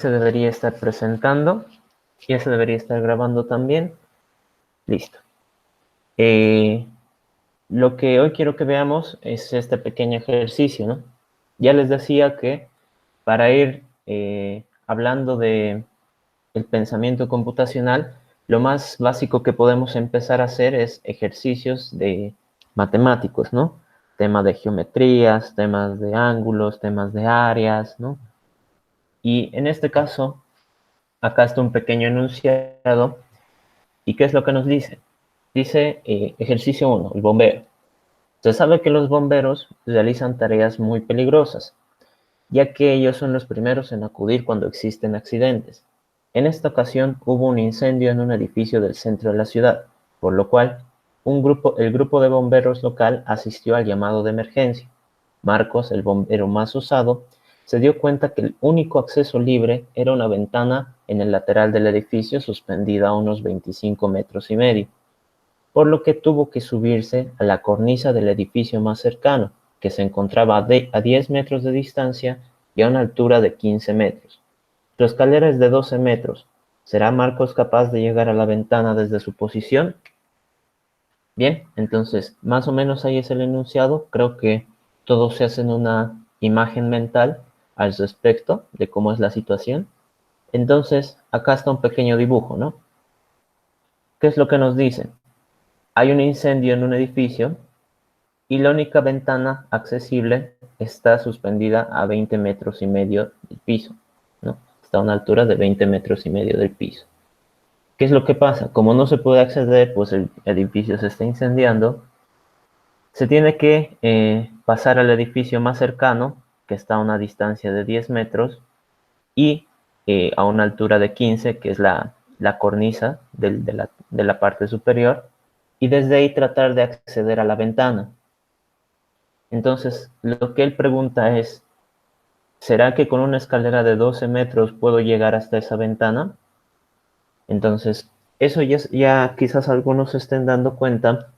se debería estar presentando, ya se debería estar grabando también. Listo. Lo que hoy quiero que veamos es este pequeño ejercicio, ¿no? Ya les decía que para ir hablando de el pensamiento computacional, lo más básico que podemos empezar a hacer es ejercicios de matemáticos, ¿no? Temas de geometrías, temas de ángulos, temas de áreas, ¿no? Y en este caso, acá está un pequeño enunciado. ¿Y qué es lo que nos dice? Dice ejercicio 1, el bombero. Se sabe que los bomberos realizan tareas muy peligrosas, ya que ellos son los primeros en acudir cuando existen accidentes. En esta ocasión hubo un incendio en un edificio del centro de la ciudad, por lo cual el grupo de bomberos local asistió al llamado de emergencia. Marcos, el bombero más usado, se dio cuenta que el único acceso libre era una ventana en el lateral del edificio suspendida a unos 25 metros y medio, por lo que tuvo que subirse a la cornisa del edificio más cercano, que se encontraba a 10 metros de distancia y a una altura de 15 metros. Su escalera es de 12 metros. ¿Será Marcos capaz de llegar a la ventana desde su posición? Bien, entonces, más o menos ahí es el enunciado. Creo que todos se hacen una imagen mental al respecto de cómo es la situación. Entonces, acá está un pequeño dibujo, ¿no? ¿Qué es lo que nos dice? Hay un incendio en un edificio y la única ventana accesible está suspendida a 20 metros y medio del piso, ¿no? Está a una altura de 20 metros y medio del piso. ¿Qué es lo que pasa? Como no se puede acceder, pues el edificio se está incendiando, se tiene que pasar al edificio más cercano, que está a una distancia de 10 metros, y a una altura de 15, que es la cornisa de la parte superior, y desde ahí tratar de acceder a la ventana. Entonces, lo que él pregunta es, ¿será que con una escalera de 12 metros puedo llegar hasta esa ventana? Entonces, eso ya quizás algunos se estén dando cuenta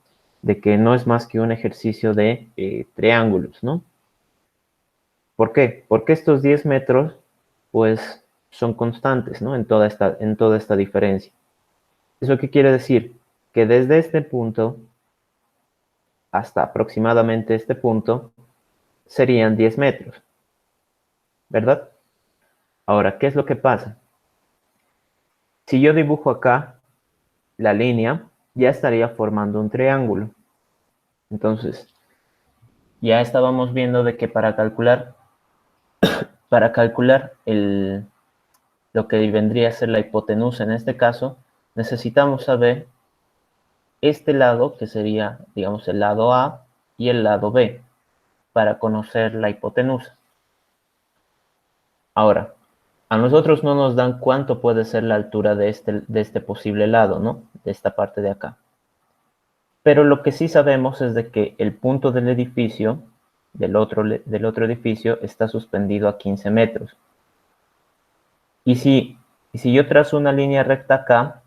de que no es más que un ejercicio de triángulos, ¿no? ¿Por qué? Porque estos 10 metros, pues, son constantes, ¿no? En toda esta diferencia. ¿Eso qué quiere decir? Que desde este punto hasta aproximadamente este punto serían 10 metros, ¿verdad? Ahora, ¿qué es lo que pasa? Si yo dibujo acá la línea, ya estaría formando un triángulo. Entonces, ya estábamos viendo de que para calcular lo que vendría a ser la hipotenusa en este caso, necesitamos saber este lado, que sería, digamos, el lado A y el lado B, para conocer la hipotenusa. Ahora, a nosotros no nos dan cuánto puede ser la altura de este posible lado, ¿no? De esta parte de acá. Pero lo que sí sabemos es de que el punto del edificio, del otro edificio, está suspendido a 15 metros. Y si yo trazo una línea recta acá,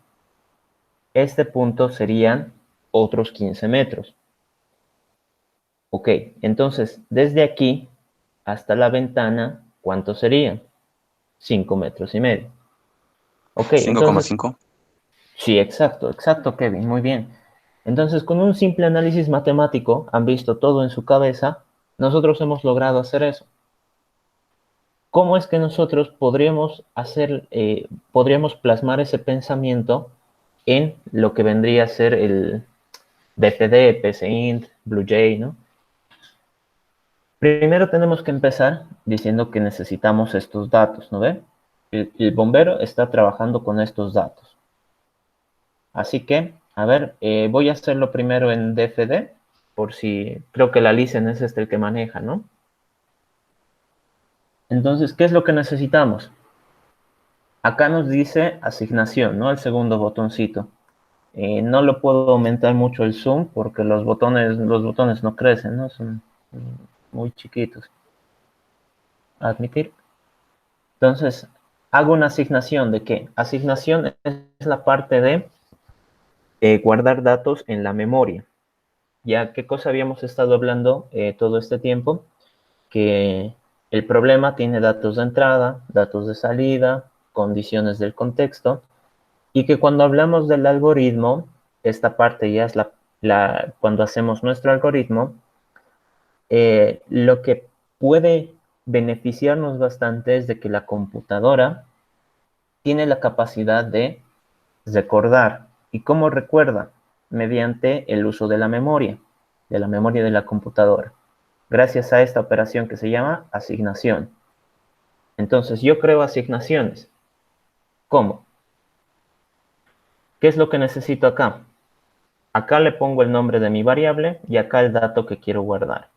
este punto serían otros 15 metros. Ok, entonces, desde aquí hasta la ventana, ¿cuánto serían? 5 metros y medio. Ok, entonces, 5,5. sí, exacto, Kevin, muy bien. Entonces, con un simple análisis matemático, han visto todo en su cabeza, nosotros hemos logrado hacer eso. ¿Cómo es que nosotros podríamos plasmar ese pensamiento en lo que vendría a ser el BPD, PCInt, BlueJ, ¿no? Primero tenemos que empezar diciendo que necesitamos estos datos, ¿no ve? El bombero está trabajando con estos datos. Así que, a ver, voy a hacerlo primero en DFD, por si creo que la Lisen es el que maneja, ¿no? Entonces, ¿qué es lo que necesitamos? Acá nos dice asignación, ¿no? El segundo botoncito. No lo puedo aumentar mucho el zoom porque los botones no crecen, ¿no? Son muy chiquitos. Admitir. Entonces, hago una asignación de qué? Asignación es la parte de guardar datos en la memoria. Ya, ¿qué cosa habíamos estado hablando todo este tiempo? Que El problema tiene datos de entrada, datos de salida, condiciones del contexto, y que cuando hablamos del algoritmo, esta parte ya es cuando hacemos nuestro algoritmo, lo que puede beneficiarnos bastante es de que la computadora tiene la capacidad de recordar. ¿Y cómo recuerda? Mediante el uso de la memoria de la computadora, gracias a esta operación que se llama asignación. Entonces, yo creo asignaciones. ¿Cómo? ¿Qué es lo que necesito acá? Acá le pongo el nombre de mi variable y acá el dato que quiero guardar.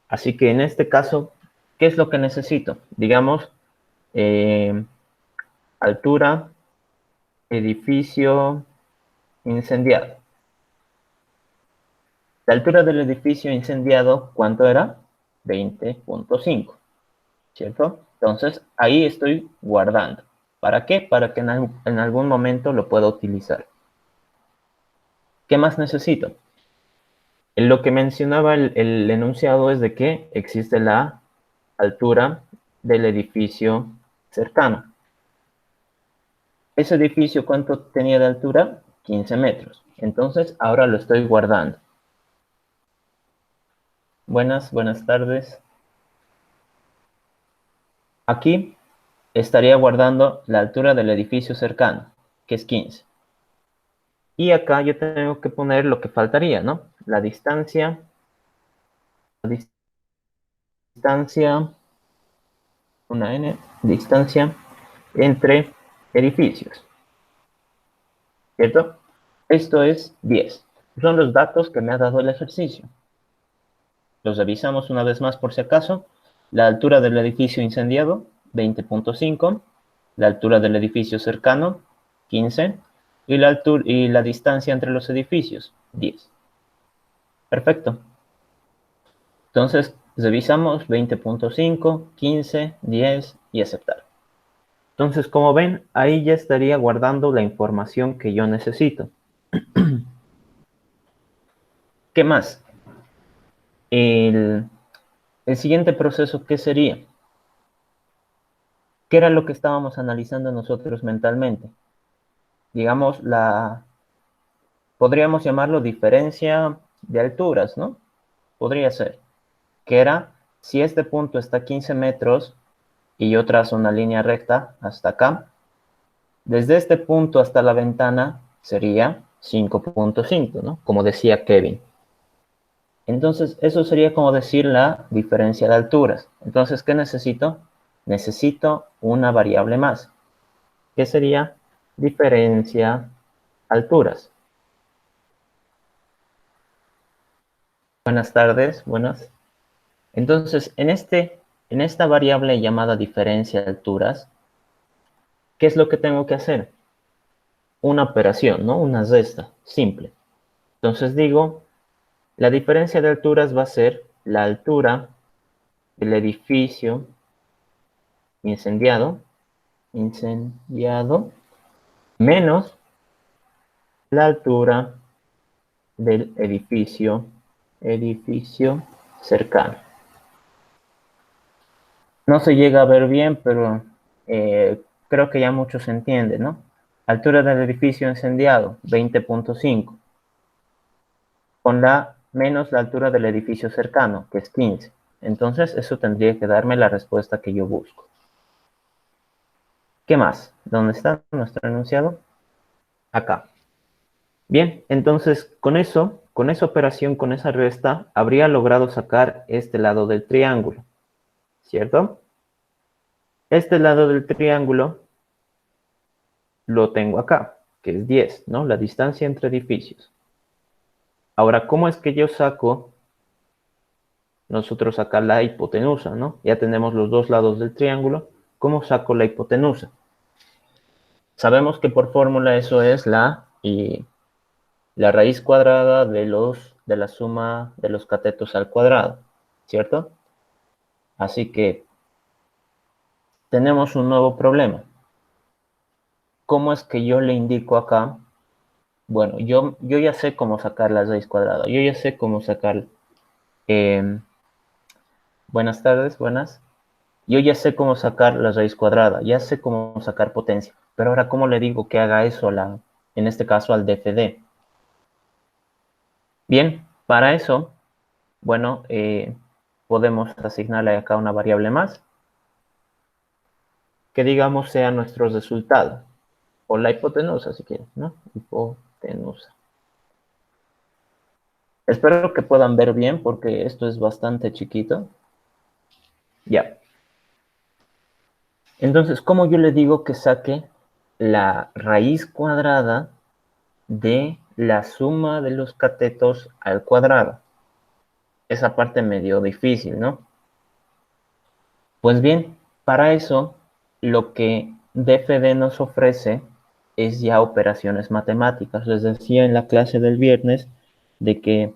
Así que en este caso, ¿qué es lo que necesito? Digamos, altura, edificio incendiado. La altura del edificio incendiado, ¿cuánto era? 20.5, ¿cierto? Entonces, ahí estoy guardando. ¿Para qué? Para que en algún momento lo pueda utilizar. ¿Qué más necesito? Lo que mencionaba el enunciado es de que existe la altura del edificio cercano. Ese edificio, ¿cuánto tenía de altura? 15 metros. Entonces, ahora lo estoy guardando. Buenas tardes. Aquí estaría guardando la altura del edificio cercano, que es 15. Y acá yo tengo que poner lo que faltaría, ¿no? La distancia, una n, distancia entre edificios, ¿cierto? Esto es 10. Son los datos que me ha dado el ejercicio. Los revisamos una vez más por si acaso. La altura del edificio incendiado, 20.5. La altura del edificio cercano, 15. Y la distancia entre los edificios, 10. Perfecto. Entonces, revisamos 20.5, 15, 10 y aceptar. Entonces, como ven, ahí ya estaría guardando la información que yo necesito. ¿Qué más? El siguiente proceso, ¿qué sería? ¿Qué era lo que estábamos analizando nosotros mentalmente? Digamos, podríamos llamarlo diferencia de alturas, ¿no? Podría ser, que era, si este punto está a 15 metros y yo trazo una línea recta hasta acá, desde este punto hasta la ventana sería 5.5, ¿no? Como decía Kevin. Entonces, eso sería como decir la diferencia de alturas. Entonces, ¿qué necesito? Necesito una variable más, que sería diferencia alturas. Buenas tardes, buenas. Entonces, en esta variable llamada diferencia de alturas, ¿qué es lo que tengo que hacer? Una operación, ¿no? Una resta, simple. Entonces digo, la diferencia de alturas va a ser la altura del edificio incendiado, menos la altura del edificio cercano. No se llega a ver bien, pero creo que ya mucho se entiende, ¿no? Altura del edificio incendiado, 20.5, con la menos la altura del edificio cercano, que es 15. Entonces, eso tendría que darme la respuesta que yo busco. ¿Qué más? ¿Dónde está nuestro enunciado? Acá. Bien, entonces con esa operación, con esa resta, habría logrado sacar este lado del triángulo, ¿cierto? Este lado del triángulo lo tengo acá, que es 10, ¿no? La distancia entre edificios. Ahora, ¿cómo es que yo saco nosotros acá la hipotenusa, ¿no? Ya tenemos los dos lados del triángulo. ¿Cómo saco la hipotenusa? Sabemos que por fórmula eso es la raíz cuadrada de la suma de los catetos al cuadrado, ¿cierto? Así que tenemos un nuevo problema. ¿Cómo es que yo le indico acá? Bueno, yo ya sé cómo sacar la raíz cuadrada. Yo ya sé cómo sacar Buenas tardes, buenas. Yo ya sé cómo sacar la raíz cuadrada, ya sé cómo sacar potencia, pero ahora, ¿cómo le digo que haga eso en este caso al DFD? Bien, para eso, bueno, podemos asignarle acá una variable más, que digamos sea nuestro resultado, o la hipotenusa si quieren, ¿no? Hipotenusa. Espero que puedan ver bien porque esto es bastante chiquito. Ya. Entonces, ¿cómo yo le digo que saque la raíz cuadrada de la suma de los catetos al cuadrado? Esa parte medio difícil, ¿no? Pues bien, para eso lo que DFD nos ofrece es ya operaciones matemáticas. Les decía en la clase del viernes de que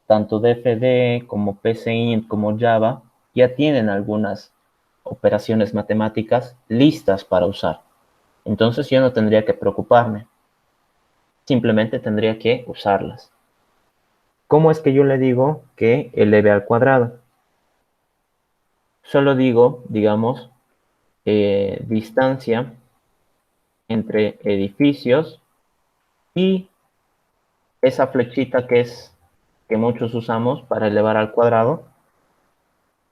tanto DFD como PCInt como Java ya tienen algunas operaciones matemáticas listas para usar. Entonces yo no tendría que preocuparme, simplemente tendría que usarlas. ¿Cómo es que yo le digo que eleve al cuadrado? Solo digo, digamos, distancia entre edificios y esa flechita que muchos usamos para elevar al cuadrado.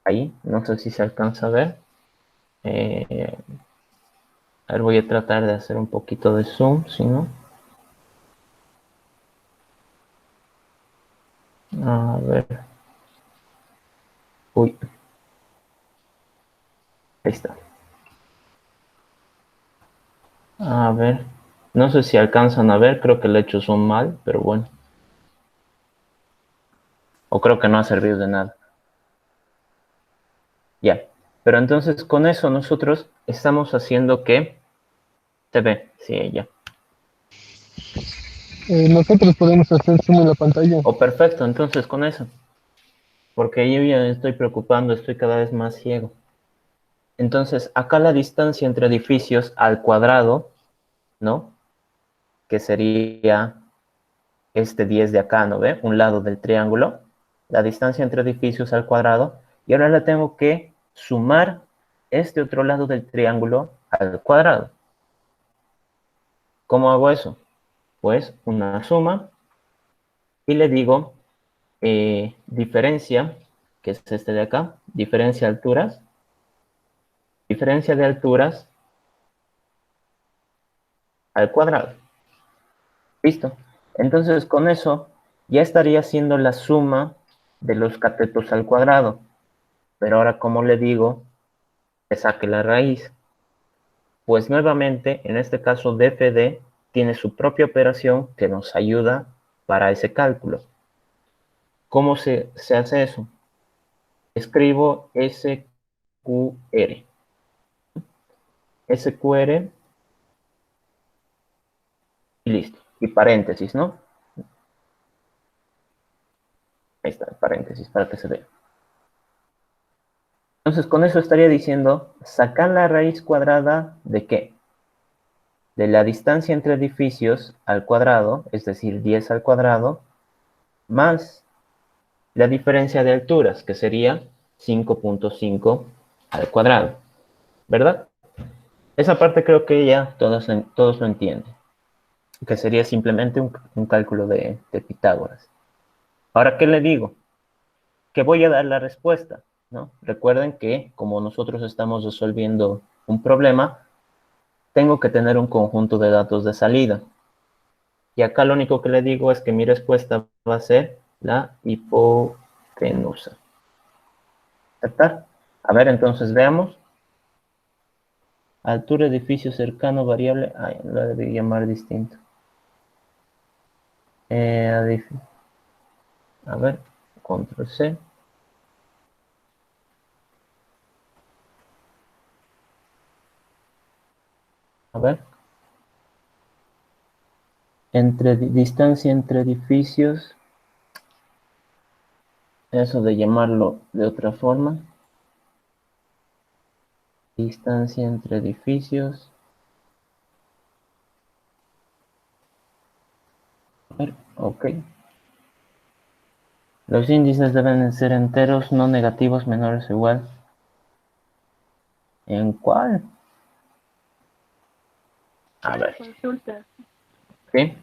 Ahí, no sé si se alcanza a ver. Eh, a ver, voy a tratar de hacer un poquito de zoom, si no. A ver. Uy, ahí está. A ver. No sé si alcanzan a ver, creo que le he hecho zoom mal, pero bueno. O creo que no ha servido de nada. Ya. Pero entonces con eso nosotros estamos haciendo que se ve. Sí, ya. Nosotros podemos hacer zoom en la pantalla. O perfecto, entonces con eso. Porque yo ya estoy preocupando, estoy cada vez más ciego. Entonces, acá la distancia entre edificios al cuadrado, ¿no? Que sería este 10 de acá, ¿no ve? Un lado del triángulo. La distancia entre edificios al cuadrado. Y ahora le tengo que sumar este otro lado del triángulo al cuadrado. ¿Cómo hago eso? Pues una suma y le digo diferencia, que es este de acá, diferencia de alturas al cuadrado. Listo. Entonces con eso ya estaría haciendo la suma de los catetos al cuadrado. Pero ahora, ¿cómo le digo que saque la raíz? Pues nuevamente, en este caso DFD tiene su propia operación que nos ayuda para ese cálculo. ¿Cómo se hace eso? Escribo SQR. SQR y listo. Y paréntesis, ¿no? Ahí está, paréntesis, para que se vea. Entonces, con eso estaría diciendo, sacar la raíz cuadrada ¿de qué? De la distancia entre edificios al cuadrado, es decir, 10 al cuadrado, más la diferencia de alturas, que sería 5.5 al cuadrado, ¿verdad? Esa parte creo que ya todos lo entienden, que sería simplemente un cálculo de Pitágoras. Ahora, ¿qué le digo? Que voy a dar la respuesta, ¿no? Recuerden que como nosotros estamos resolviendo un problema, tengo que tener un conjunto de datos de salida. Y acá lo único que le digo es que mi respuesta va a ser la hipotenusa. ¿Aceptar? A ver, entonces veamos. Altura, edificio cercano, variable. Ay, la debí llamar distinto. Eh, a ver, control C. A ver. Distancia entre edificios. Eso de llamarlo de otra forma. Distancia entre edificios. A ver, ok. Los índices deben ser enteros, no negativos, menores o igual. ¿En cuál? A ver. Consulta. ¿Sí?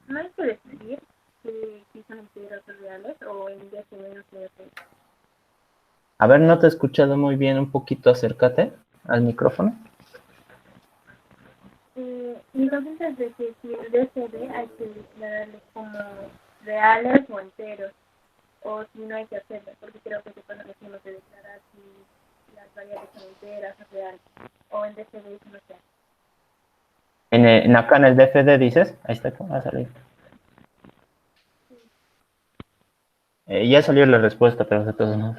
No hay que decidir si son enteros o reales o en decimales o A ver, no te he escuchado muy bien. Un poquito acércate al micrófono. Mi consulta es de que si el DCD hay que declararle como reales o enteros, o si no hay que hacerlo, porque creo que es cuando decimos de declarar si las variables son enteras o reales, o en DCD eso no se hace. Acá en el DFD dices. Ahí está, va a salir. Ya salió la respuesta, pero de todos modos.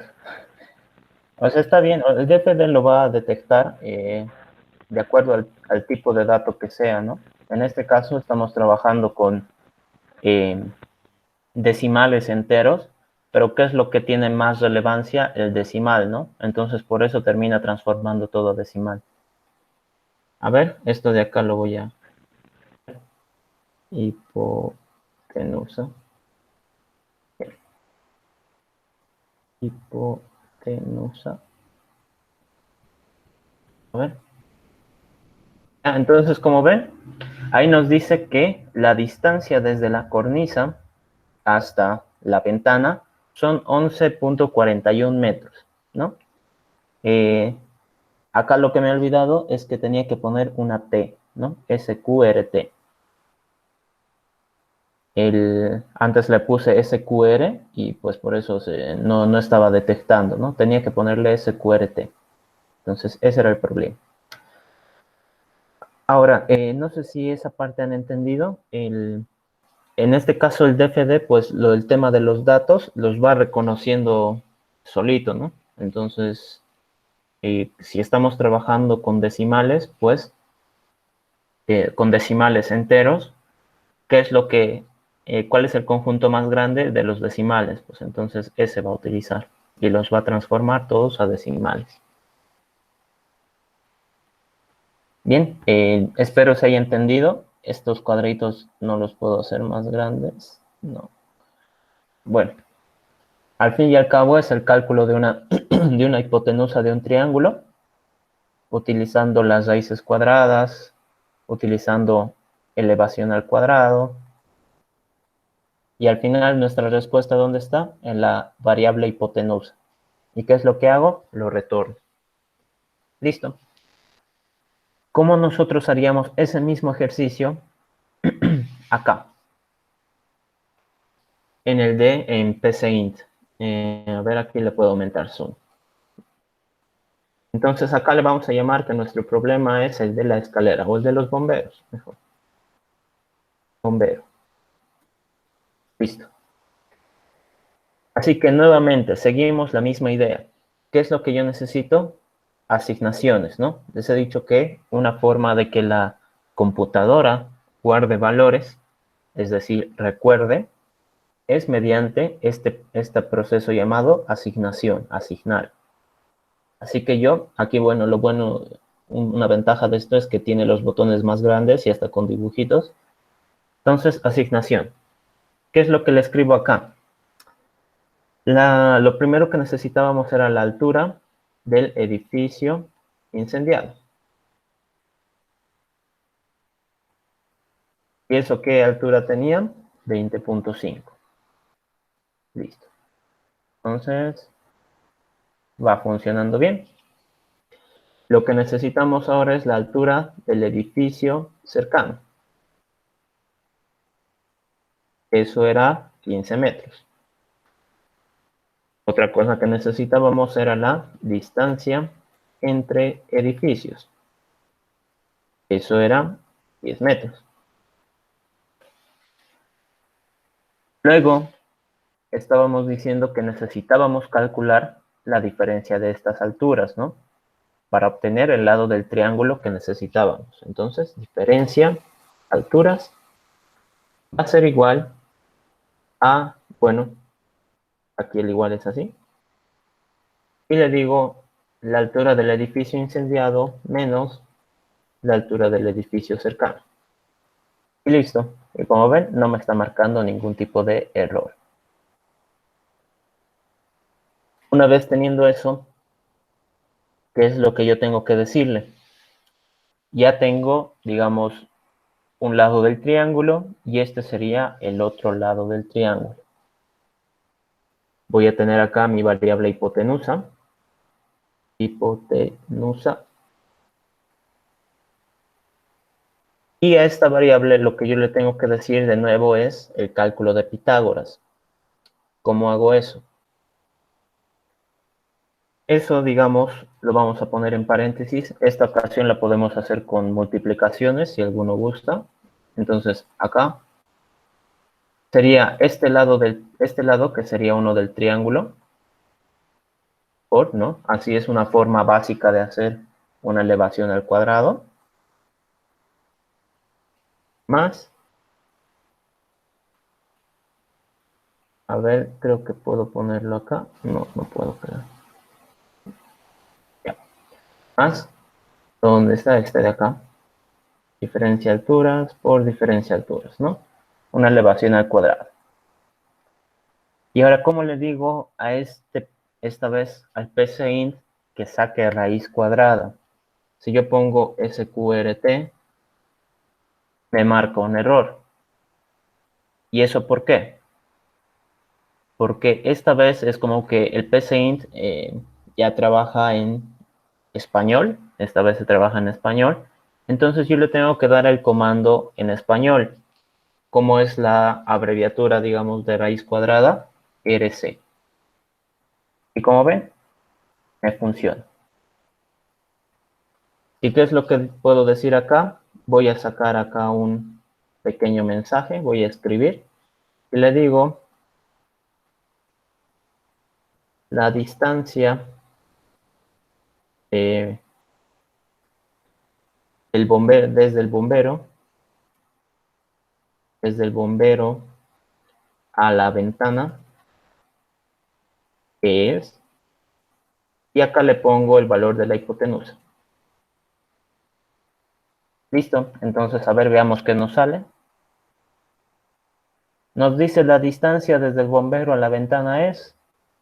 O sea, está bien. El DFD lo va a detectar de acuerdo al tipo de dato que sea, ¿no? En este caso estamos trabajando con decimales enteros, pero ¿qué es lo que tiene más relevancia? El decimal, ¿no? Entonces por eso termina transformando todo a decimal. A ver, esto de acá lo voy a... Hipotenusa. Hipotenusa. A ver. Entonces, como ven, ahí nos dice que la distancia desde la cornisa hasta la ventana son 11.41 metros, ¿no? Acá lo que me he olvidado es que tenía que poner una T, ¿no? SQRT. Antes le puse SQR y pues por eso no estaba detectando, ¿no? Tenía que ponerle SQRT. Entonces, ese era el problema. Ahora, no sé si esa parte han entendido. En este caso, el DFD, pues el tema de los datos los va reconociendo solito, ¿no? Entonces, si estamos trabajando con decimales, pues con decimales enteros, ¿qué es cuál es el conjunto más grande de los decimales? Pues entonces ese va a utilizar y los va a transformar todos a decimales. Bien, espero se haya entendido. Estos cuadritos no los puedo hacer más grandes. No. Bueno, al fin y al cabo es el cálculo de de una hipotenusa de un triángulo, utilizando las raíces cuadradas, utilizando elevación al cuadrado. Y al final nuestra respuesta, ¿dónde está? En la variable hipotenusa. ¿Y qué es lo que hago? Lo retorno. Listo. ¿Cómo nosotros haríamos ese mismo ejercicio acá? En PCInt. A ver, aquí le puedo aumentar zoom. Entonces acá le vamos a llamar que nuestro problema es el de la escalera, o el de los bomberos, mejor. Bombero. Listo. Así que nuevamente seguimos la misma idea. ¿Qué es lo que yo necesito? Asignaciones, ¿no? Les he dicho que una forma de que la computadora guarde valores, es decir, recuerde, es mediante este proceso llamado asignación, asignar. Así que aquí bueno, una ventaja de esto es que tiene los botones más grandes y hasta con dibujitos. Entonces, asignación. ¿Qué es lo que le escribo acá? Lo primero que necesitábamos era la altura del edificio incendiado. ¿Y eso qué altura tenía? 20.5. Listo. Entonces, va funcionando bien. Lo que necesitamos ahora es la altura del edificio cercano. Eso era 15 metros. Otra cosa que necesitábamos era la distancia entre edificios. Eso era 10 metros. Luego, estábamos diciendo que necesitábamos calcular la diferencia de estas alturas, ¿no? Para obtener el lado del triángulo que necesitábamos. Entonces, diferencia, alturas, va a ser igual a, bueno, aquí el igual es así. Y le digo la altura del edificio incendiado menos la altura del edificio cercano. Y listo. Y como ven, no me está marcando ningún tipo de error. Una vez teniendo eso, ¿qué es lo que yo tengo que decirle? Ya tengo, digamos, un lado del triángulo y este sería el otro lado del triángulo. Voy a tener acá mi variable hipotenusa. Hipotenusa. Y a esta variable lo que yo le tengo que decir de nuevo es el cálculo de Pitágoras. ¿Cómo hago eso? Eso, digamos, lo vamos a poner en paréntesis. Esta ocasión la podemos hacer con multiplicaciones, si alguno gusta. Entonces, acá sería este lado que sería uno del triángulo, por, ¿no? Así es una forma básica de hacer una elevación al cuadrado. Más, a ver, creo que puedo ponerlo acá. No, no puedo, creo. Ya. Más, ¿dónde está este de acá? Diferencia de alturas por diferencia de alturas, ¿no? Una elevación al cuadrado. Y ahora, ¿cómo le digo a esta vez al PCInt que saque raíz cuadrada? Si yo pongo SQRT, me marca un error. ¿Y eso por qué? Porque esta vez es como que el PCInt ya trabaja en español. Esta vez se trabaja en español. Entonces yo le tengo que dar el comando en español. ¿Cómo es la abreviatura, digamos, de raíz cuadrada? RC. Y como ven, me funciona. ¿Y qué es lo que puedo decir acá? Voy a sacar acá un pequeño mensaje, voy a escribir y le digo la distancia desde el bombero a la ventana, que es, y acá le pongo el valor de la hipotenusa. Listo, entonces a ver, veamos qué nos sale. Nos dice la distancia desde el bombero a la ventana es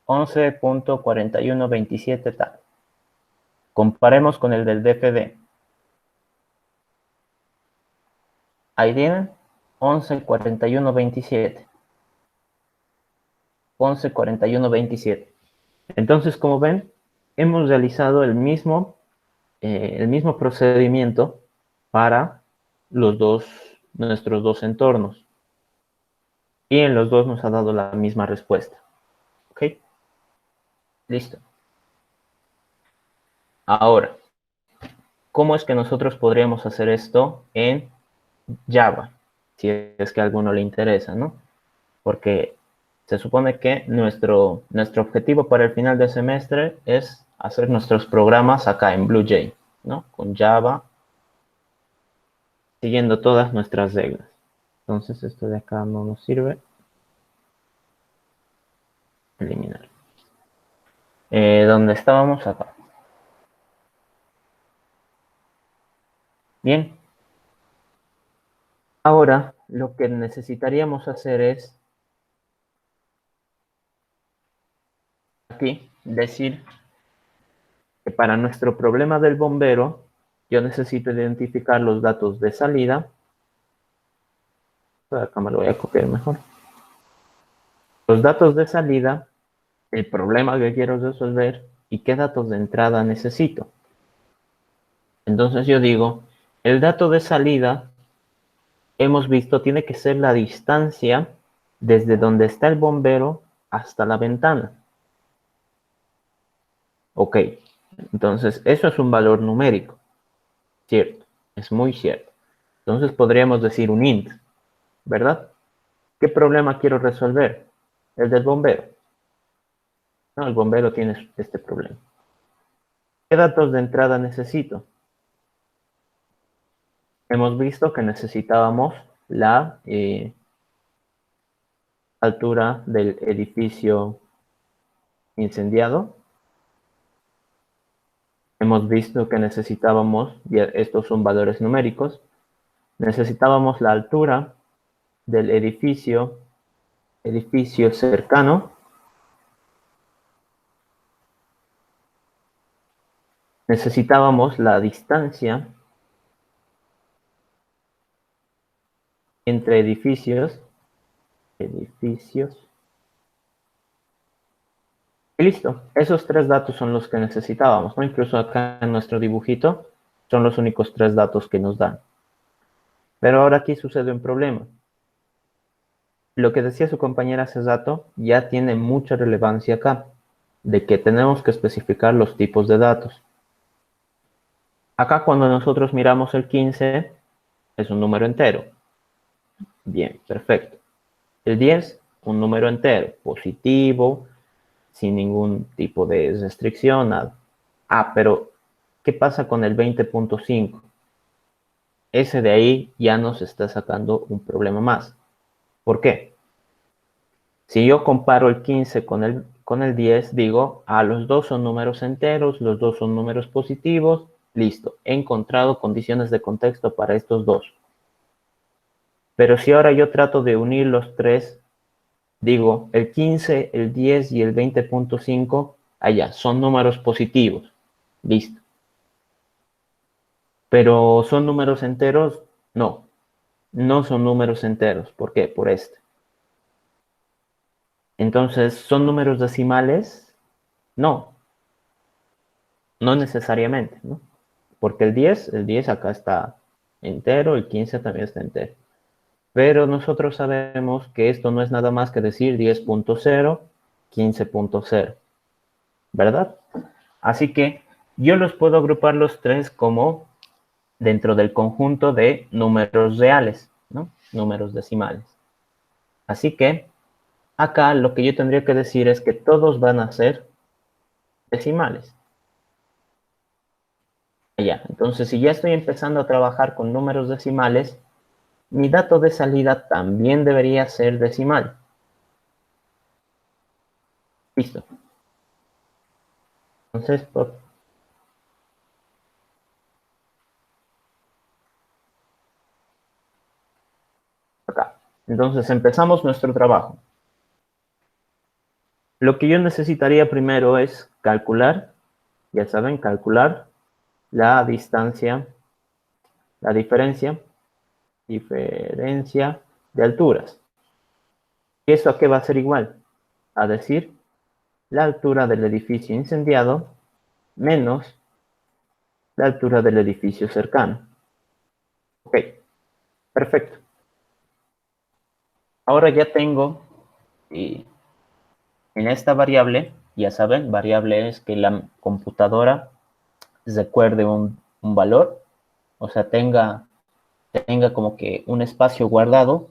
11.4127 tal. Comparemos con el del DFD. Ahí tienen, 11.4127. 11.4127. Entonces, como ven, hemos realizado el mismo procedimiento para nuestros dos entornos. Y en los dos nos ha dado la misma respuesta. ¿Ok? Listo. Ahora, ¿cómo es que nosotros podríamos hacer esto en Java? Si es que a alguno le interesa, ¿no? Porque se supone que nuestro objetivo para el final del semestre es hacer nuestros programas acá en BlueJ, ¿no? Con Java, siguiendo todas nuestras reglas. Entonces, esto de acá no nos sirve. Eliminar. ¿Dónde estábamos? Acá. Bien. Ahora, lo que necesitaríamos hacer es aquí decir que para nuestro problema del bombero, yo necesito identificar los datos de salida. Acá me lo voy a copiar mejor. Los datos de salida, el problema que quiero resolver y qué datos de entrada necesito. Entonces yo digo, el dato de salida, hemos visto, tiene que ser la distancia desde donde está el bombero hasta la ventana. Ok, entonces eso es un valor numérico. Cierto, es muy cierto. Entonces podríamos decir un int, ¿verdad? ¿Qué problema quiero resolver? El del bombero. No, el bombero tiene este problema. ¿Qué datos de entrada necesito? Hemos visto que necesitábamos la altura del edificio incendiado. Hemos visto que necesitábamos, y estos son valores numéricos, necesitábamos la altura del edificio cercano. Necesitábamos la distancia entre edificios. Y listo. Esos 3 datos son los que necesitábamos, ¿no? Incluso acá en nuestro dibujito son los únicos 3 datos que nos dan. Pero ahora aquí sucede un problema. Lo que decía su compañera hace rato ya tiene mucha relevancia acá, de que tenemos que especificar los tipos de datos. Acá cuando nosotros miramos el 15, es un número entero. Bien, perfecto. El 10, un número entero, positivo, sin ningún tipo de restricción, nada. Ah, pero ¿qué pasa con el 20.5? Ese de ahí ya nos está sacando un problema más. ¿Por qué? Si yo comparo el 15 con el 10, digo, los dos son números enteros, los dos son números positivos, listo, he encontrado condiciones de contexto para estos dos. Pero si ahora yo trato de unir los 3, digo, el 15, el 10 y el 20.5, allá, son números positivos, listo. Pero ¿son números enteros? No, no son números enteros. ¿Por qué? Por este. Entonces, ¿son números decimales? No, no necesariamente, ¿no? Porque el 10 acá está entero, el 15 también está entero. Pero nosotros sabemos que esto no es nada más que decir 10.0, 15.0, ¿verdad? Así que yo los puedo agrupar los 3 como dentro del conjunto de números reales, ¿no? Números decimales. Así que acá lo que yo tendría que decir es que todos van a ser decimales. Ya, entonces si ya estoy empezando a trabajar con números decimales, mi dato de salida también debería ser decimal. Listo. Entonces, acá. Entonces empezamos nuestro trabajo. Lo que yo necesitaría primero es calcular, ya saben, calcular la distancia, la diferencia de alturas. ¿Y eso a qué va a ser igual? A decir, la altura del edificio incendiado menos la altura del edificio cercano. Ok, perfecto. Ahora ya tengo, y en esta variable, ya saben, variable es que la computadora recuerde un valor, o sea, tenga como que un espacio guardado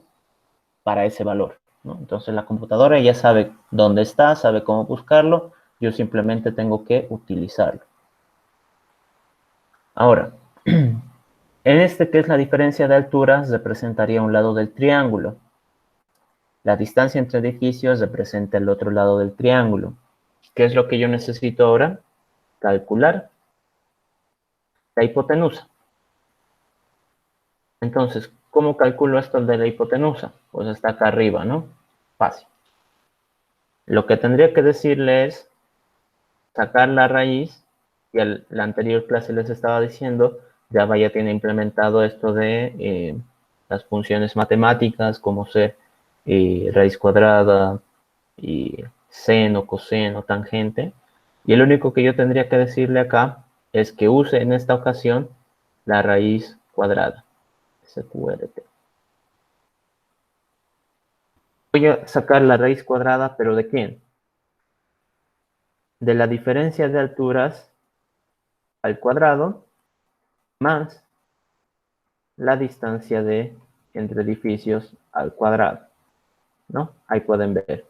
para ese valor, ¿no? Entonces la computadora ya sabe dónde está, sabe cómo buscarlo, yo simplemente tengo que utilizarlo. Ahora, en este que es la diferencia de alturas, representaría un lado del triángulo. La distancia entre edificios representa el otro lado del triángulo. ¿Qué es lo que yo necesito ahora? Calcular la hipotenusa. Entonces, ¿cómo calculo esto de la hipotenusa? Pues está acá arriba, ¿no? Fácil. Lo que tendría que decirle es sacar la raíz, y en la anterior clase les estaba diciendo, Java ya tiene implementado esto de las funciones matemáticas, como ser raíz cuadrada, y seno, coseno, tangente. Y lo único que yo tendría que decirle acá es que use en esta ocasión la raíz cuadrada, SQRT. Voy a sacar la raíz cuadrada, pero ¿de quién? De la diferencia de alturas al cuadrado más la distancia entre edificios al cuadrado, ¿no? Ahí pueden ver.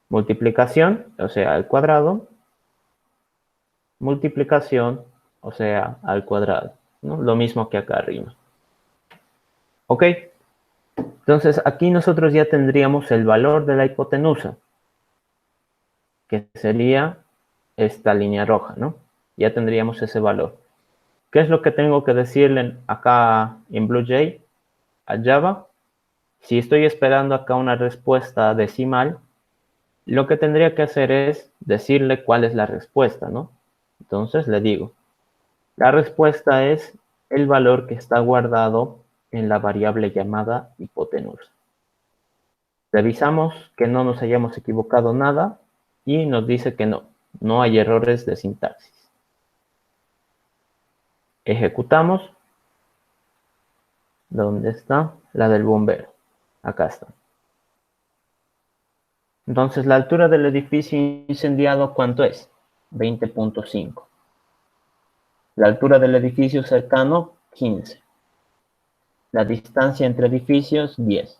Multiplicación, o sea, al cuadrado. Multiplicación, o sea, al cuadrado, ¿no? Lo mismo que acá arriba. ¿Ok? Entonces, aquí nosotros ya tendríamos el valor de la hipotenusa, que sería esta línea roja, ¿no? Ya tendríamos ese valor. ¿Qué es lo que tengo que decirle acá en BlueJ a Java? Si estoy esperando acá una respuesta decimal, lo que tendría que hacer es decirle cuál es la respuesta, ¿no? Entonces le digo, la respuesta es el valor que está guardado en la variable llamada hipotenusa. Revisamos que no nos hayamos equivocado nada y nos dice que no hay errores de sintaxis. Ejecutamos. ¿Dónde está? La del bombero. Acá está. Entonces, la altura del edificio incendiado, ¿cuánto es? 20.5. La altura del edificio cercano, 15. La distancia entre edificios, 10.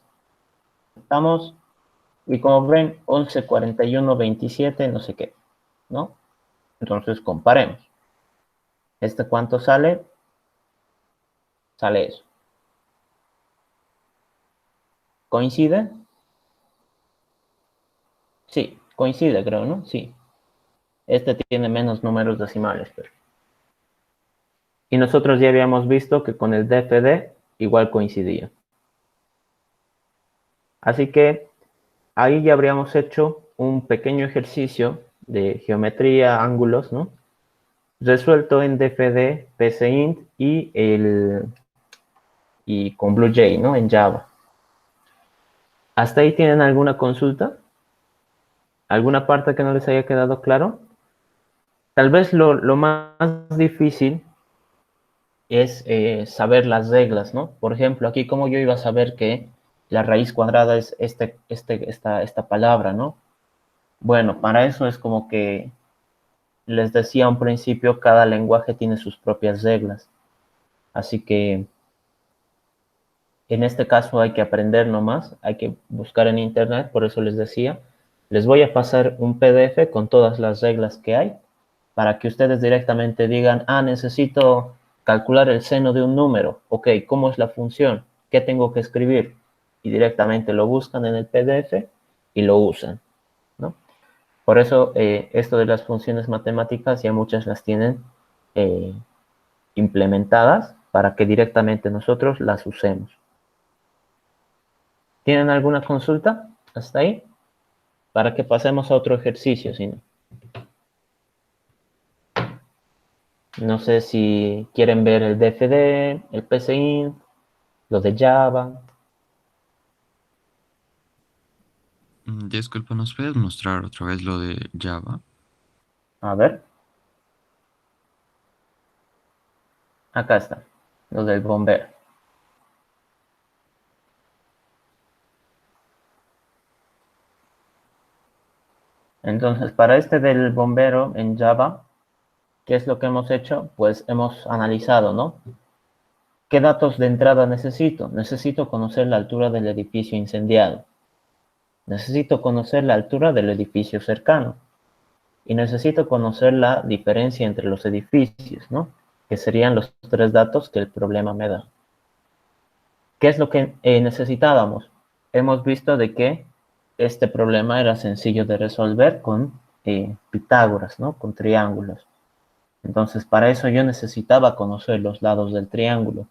Estamos, y como ven, 11, 41, 27, no sé qué, ¿no? Entonces, comparemos. ¿Este cuánto sale? Sale eso. ¿Coincide? Sí, coincide, creo, ¿no? Sí. Este tiene menos números decimales, pero... Y nosotros ya habíamos visto que con el DFD igual coincidía. Así que ahí ya habríamos hecho un pequeño ejercicio de geometría, ángulos, ¿no? Resuelto en DFD, PCInt y con BlueJ, ¿no? En Java. ¿Hasta ahí tienen alguna consulta? ¿Alguna parte que no les haya quedado claro? Tal vez lo más difícil es saber las reglas, ¿no? Por ejemplo, aquí como yo iba a saber que la raíz cuadrada es esta palabra, ¿no? Bueno, para eso es como que les decía a un principio, cada lenguaje tiene sus propias reglas. Así que en este caso hay que aprender nomás, hay que buscar en internet, por eso les decía, les voy a pasar un PDF con todas las reglas que hay para que ustedes directamente digan, necesito calcular el seno de un número. Ok, ¿cómo es la función? ¿Qué tengo que escribir? Y directamente lo buscan en el PDF y lo usan, ¿no? Por eso esto de las funciones matemáticas ya muchas las tienen implementadas para que directamente nosotros las usemos. ¿Tienen alguna consulta hasta ahí? Para que pasemos a otro ejercicio, si no. No sé si quieren ver el DFD, el PCInt, lo de Java. Disculpa, ¿nos puedes mostrar otra vez lo de Java? A ver. Acá está, lo del bombero. Entonces, para este del bombero en Java, ¿qué es lo que hemos hecho? Pues hemos analizado, ¿no? ¿Qué datos de entrada necesito? Necesito conocer la altura del edificio incendiado. Necesito conocer la altura del edificio cercano. Y necesito conocer la diferencia entre los edificios, ¿no? Que serían los 3 datos que el problema me da. ¿Qué es lo que necesitábamos? Hemos visto de que este problema era sencillo de resolver con Pitágoras, ¿no? Con triángulos. Entonces, para eso yo necesitaba conocer los lados del triángulo.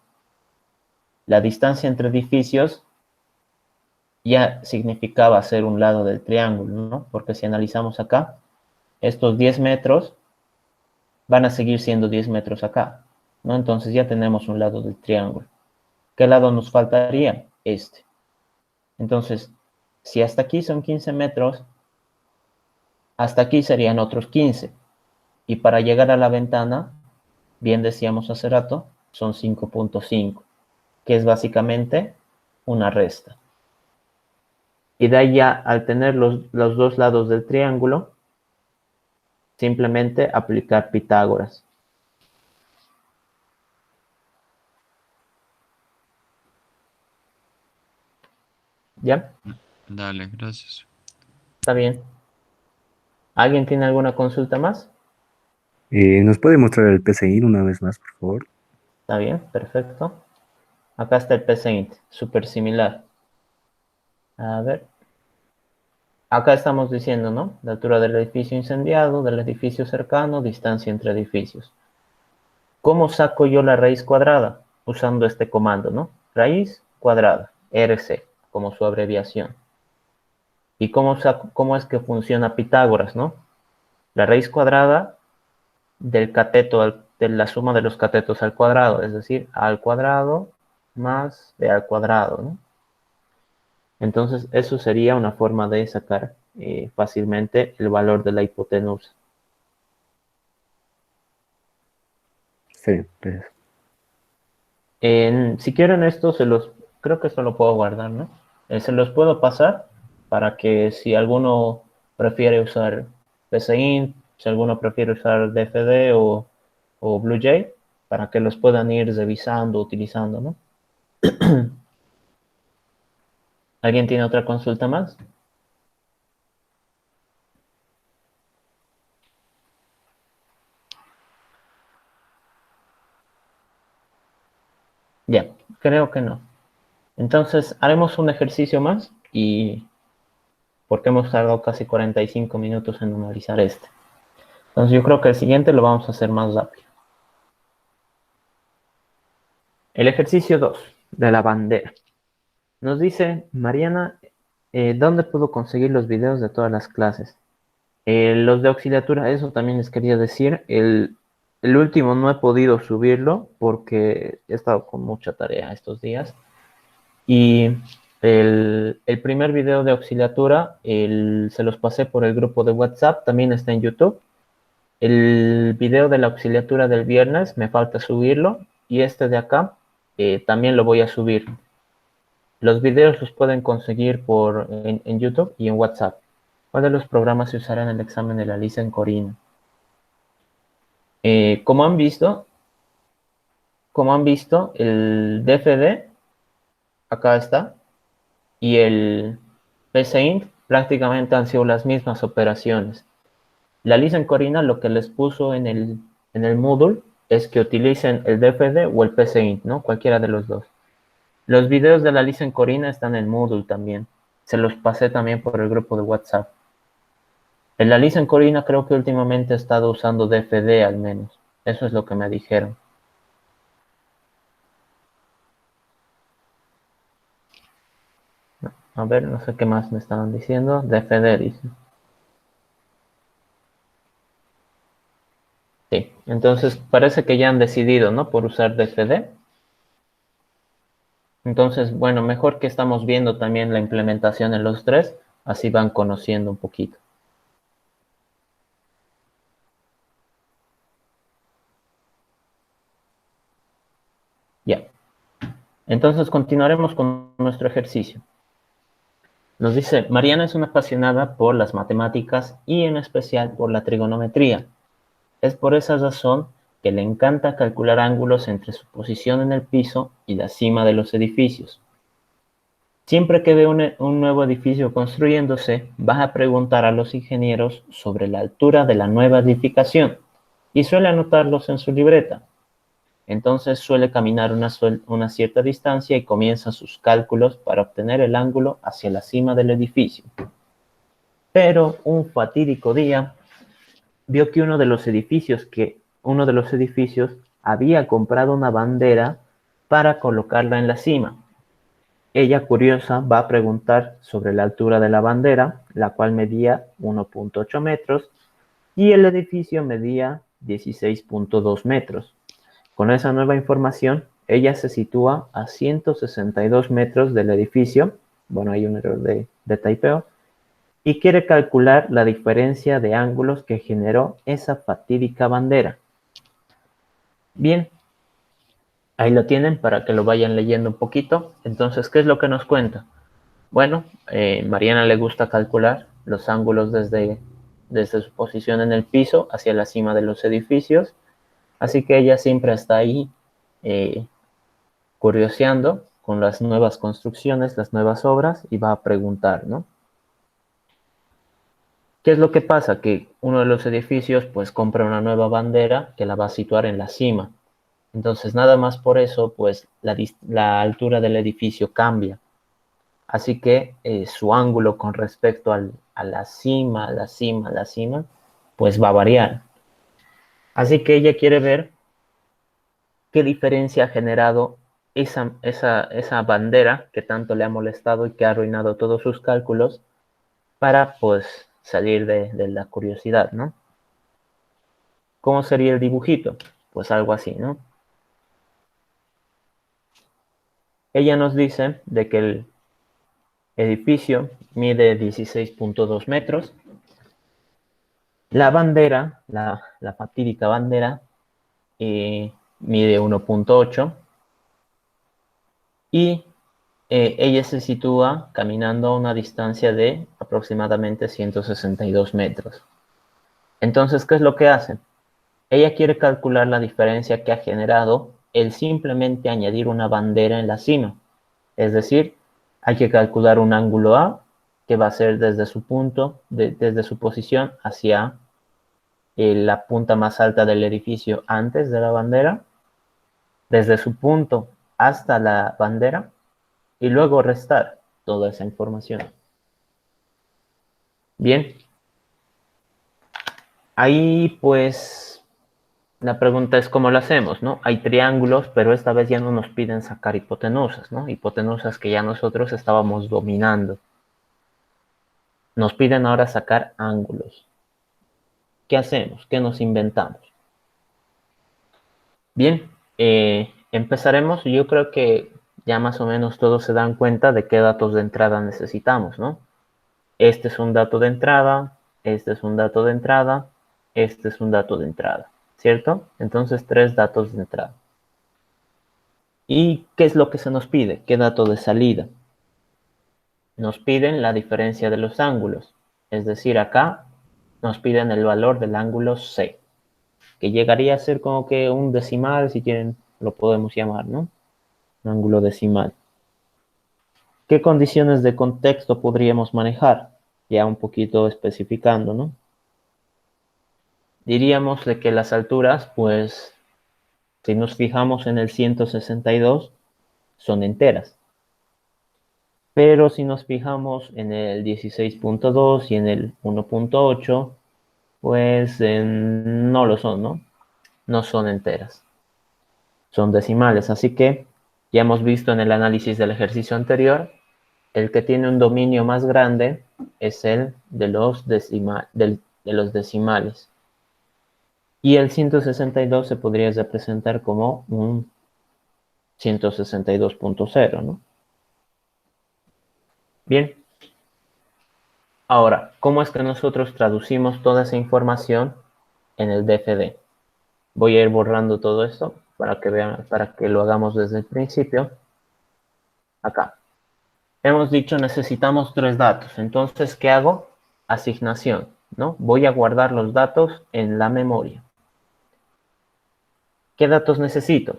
La distancia entre edificios ya significaba ser un lado del triángulo, ¿no? Porque si analizamos acá, estos 10 metros van a seguir siendo 10 metros acá, ¿no? Entonces ya tenemos un lado del triángulo. ¿Qué lado nos faltaría? Este. Entonces, si hasta aquí son 15 metros, hasta aquí serían otros 15. Y para llegar a la ventana, bien decíamos hace rato, son 5.5, que es básicamente una resta. Y de ahí ya, al tener los 2 lados del triángulo, simplemente aplicar Pitágoras. ¿Ya? Dale, gracias. Está bien. ¿Alguien tiene alguna consulta más? ¿Nos puede mostrar el PCI una vez más, por favor? Está bien, perfecto. Acá está el PCInt, súper similar. A ver. Acá estamos diciendo, ¿no? La altura del edificio incendiado, del edificio cercano, distancia entre edificios. ¿Cómo saco yo la raíz cuadrada? Usando este comando, ¿no? Raíz cuadrada, RC, como su abreviación. ¿Y cómo es que funciona Pitágoras, no? La raíz cuadrada del cateto, de la suma de los catetos al cuadrado, es decir, a al cuadrado más b al cuadrado, ¿no? Entonces, eso sería una forma de sacar fácilmente el valor de la hipotenusa. Sí, gracias. Si quieren esto, creo que esto lo puedo guardar, ¿no? Se los puedo pasar para que si alguno prefiere usar PCInt, si alguno prefiere usar DFD o BlueJ, para que los puedan ir revisando, utilizando, ¿no? ¿Alguien tiene otra consulta más? Ya, creo que no. Entonces, haremos un ejercicio más y porque hemos tardado casi 45 minutos en analizar este. Entonces, yo creo que el siguiente lo vamos a hacer más rápido. El ejercicio 2 de la bandera. Nos dice, Mariana, ¿dónde puedo conseguir los videos de todas las clases? Los de auxiliatura, eso también les quería decir. El último no he podido subirlo porque he estado con mucha tarea estos días. Y el primer video de auxiliatura se los pasé por el grupo de WhatsApp, también está en YouTube. El video de la auxiliatura del viernes me falta subirlo y este de acá también lo voy a subir. Los videos los pueden conseguir en YouTube y en WhatsApp. ¿Cuál de los programas se usará en el examen de la Lisen Corina? Como han visto, el DFD, acá está, y el PCInt prácticamente han sido las mismas operaciones. La Lisen Corina lo que les puso en el Moodle es que utilicen el DFD o el PCInt, ¿no? Cualquiera de los dos. Los videos de la Lisen Corina están en Moodle también. Se los pasé también por el grupo de WhatsApp. En la Lisen Corina creo que últimamente he estado usando DFD al menos. Eso es lo que me dijeron. A ver, no sé qué más me estaban diciendo. DFD, dicen. Sí, entonces parece que ya han decidido, ¿no? Por usar DFD. Entonces, bueno, mejor que estamos viendo también la implementación en los tres, así van conociendo un poquito. Ya. Entonces continuaremos con nuestro ejercicio. Nos dice, Mariana es una apasionada por las matemáticas y en especial por la trigonometría. Es por esa razón que le encanta calcular ángulos entre su posición en el piso y la cima de los edificios. Siempre que ve un nuevo edificio construyéndose, va a preguntar a los ingenieros sobre la altura de la nueva edificación y suele anotarlos en su libreta. Entonces suele caminar una cierta distancia y comienza sus cálculos para obtener el ángulo hacia la cima del edificio. Pero un fatídico día vio que uno de los edificios había comprado una bandera para colocarla en la cima. Ella, curiosa, va a preguntar sobre la altura de la bandera, la cual medía 1.8 metros, y el edificio medía 16.2 metros. Con esa nueva información, ella se sitúa a 162 metros del edificio, bueno, hay un error de typeo, y quiere calcular la diferencia de ángulos que generó esa fatídica bandera. Bien, ahí lo tienen para que lo vayan leyendo un poquito. Entonces, ¿qué es lo que nos cuenta? Bueno, Mariana le gusta calcular los ángulos desde su posición en el piso hacia la cima de los edificios, así que ella siempre está ahí curioseando con las nuevas construcciones, las nuevas obras, y va a preguntar, ¿no? ¿Qué es lo que pasa? Que uno de los edificios pues compra una nueva bandera que la va a situar en la cima. Entonces, nada más por eso, pues la altura del edificio cambia. Así que su ángulo con respecto a la cima, pues va a variar. Así que ella quiere ver qué diferencia ha generado esa bandera que tanto le ha molestado y que ha arruinado todos sus cálculos para, pues, salir de la curiosidad, ¿no? ¿Cómo sería el dibujito? Pues algo así, ¿no? Ella nos dice de que el edificio mide 16.2 metros. La bandera, la fatídica bandera, mide 1.8 y ella se sitúa caminando a una distancia de aproximadamente 162 metros. Entonces, ¿qué es lo que hace? Ella quiere calcular la diferencia que ha generado el simplemente añadir una bandera en la cima. Es decir, hay que calcular un ángulo A que va a ser desde su punto, desde su posición hacia la punta más alta del edificio antes de la bandera, desde su punto hasta la bandera y luego restar toda esa información. Bien, ahí pues la pregunta es cómo lo hacemos, ¿no? Hay triángulos, pero esta vez ya no nos piden sacar hipotenusas, ¿no? Hipotenusas que ya nosotros estábamos dominando. Nos piden ahora sacar ángulos. ¿Qué hacemos? ¿Qué nos inventamos? Bien, empezaremos. Yo creo que ya más o menos todos se dan cuenta de qué datos de entrada necesitamos, ¿no? Este es un dato de entrada, este es un dato de entrada, este es un dato de entrada, ¿cierto? Entonces, 3 datos de entrada. ¿Y qué es lo que se nos pide? ¿Qué dato de salida? Nos piden la diferencia de los ángulos. Es decir, acá nos piden el valor del ángulo C, que llegaría a ser como que un decimal, si quieren, lo podemos llamar, ¿no? Un ángulo decimal. ¿Qué condiciones de contexto podríamos manejar? Ya un poquito especificando, ¿no? Diríamos de que las alturas, pues, si nos fijamos en el 162, son enteras. Pero si nos fijamos en el 16.2 y en el 1.8, pues no lo son, ¿no? No son enteras. Son decimales. Así que ya hemos visto en el análisis del ejercicio anterior, el que tiene un dominio más grande es el de los decimales. Y el 162 se podría representar como un 162.0, ¿no? Bien. Ahora, ¿cómo es que nosotros traducimos toda esa información en el DFD? Voy a ir borrando todo esto para que vean, para que lo hagamos desde el principio. Acá. Hemos dicho necesitamos 3 datos. Entonces, ¿qué hago? Asignación, ¿no? Voy a guardar los datos en la memoria. ¿Qué datos necesito?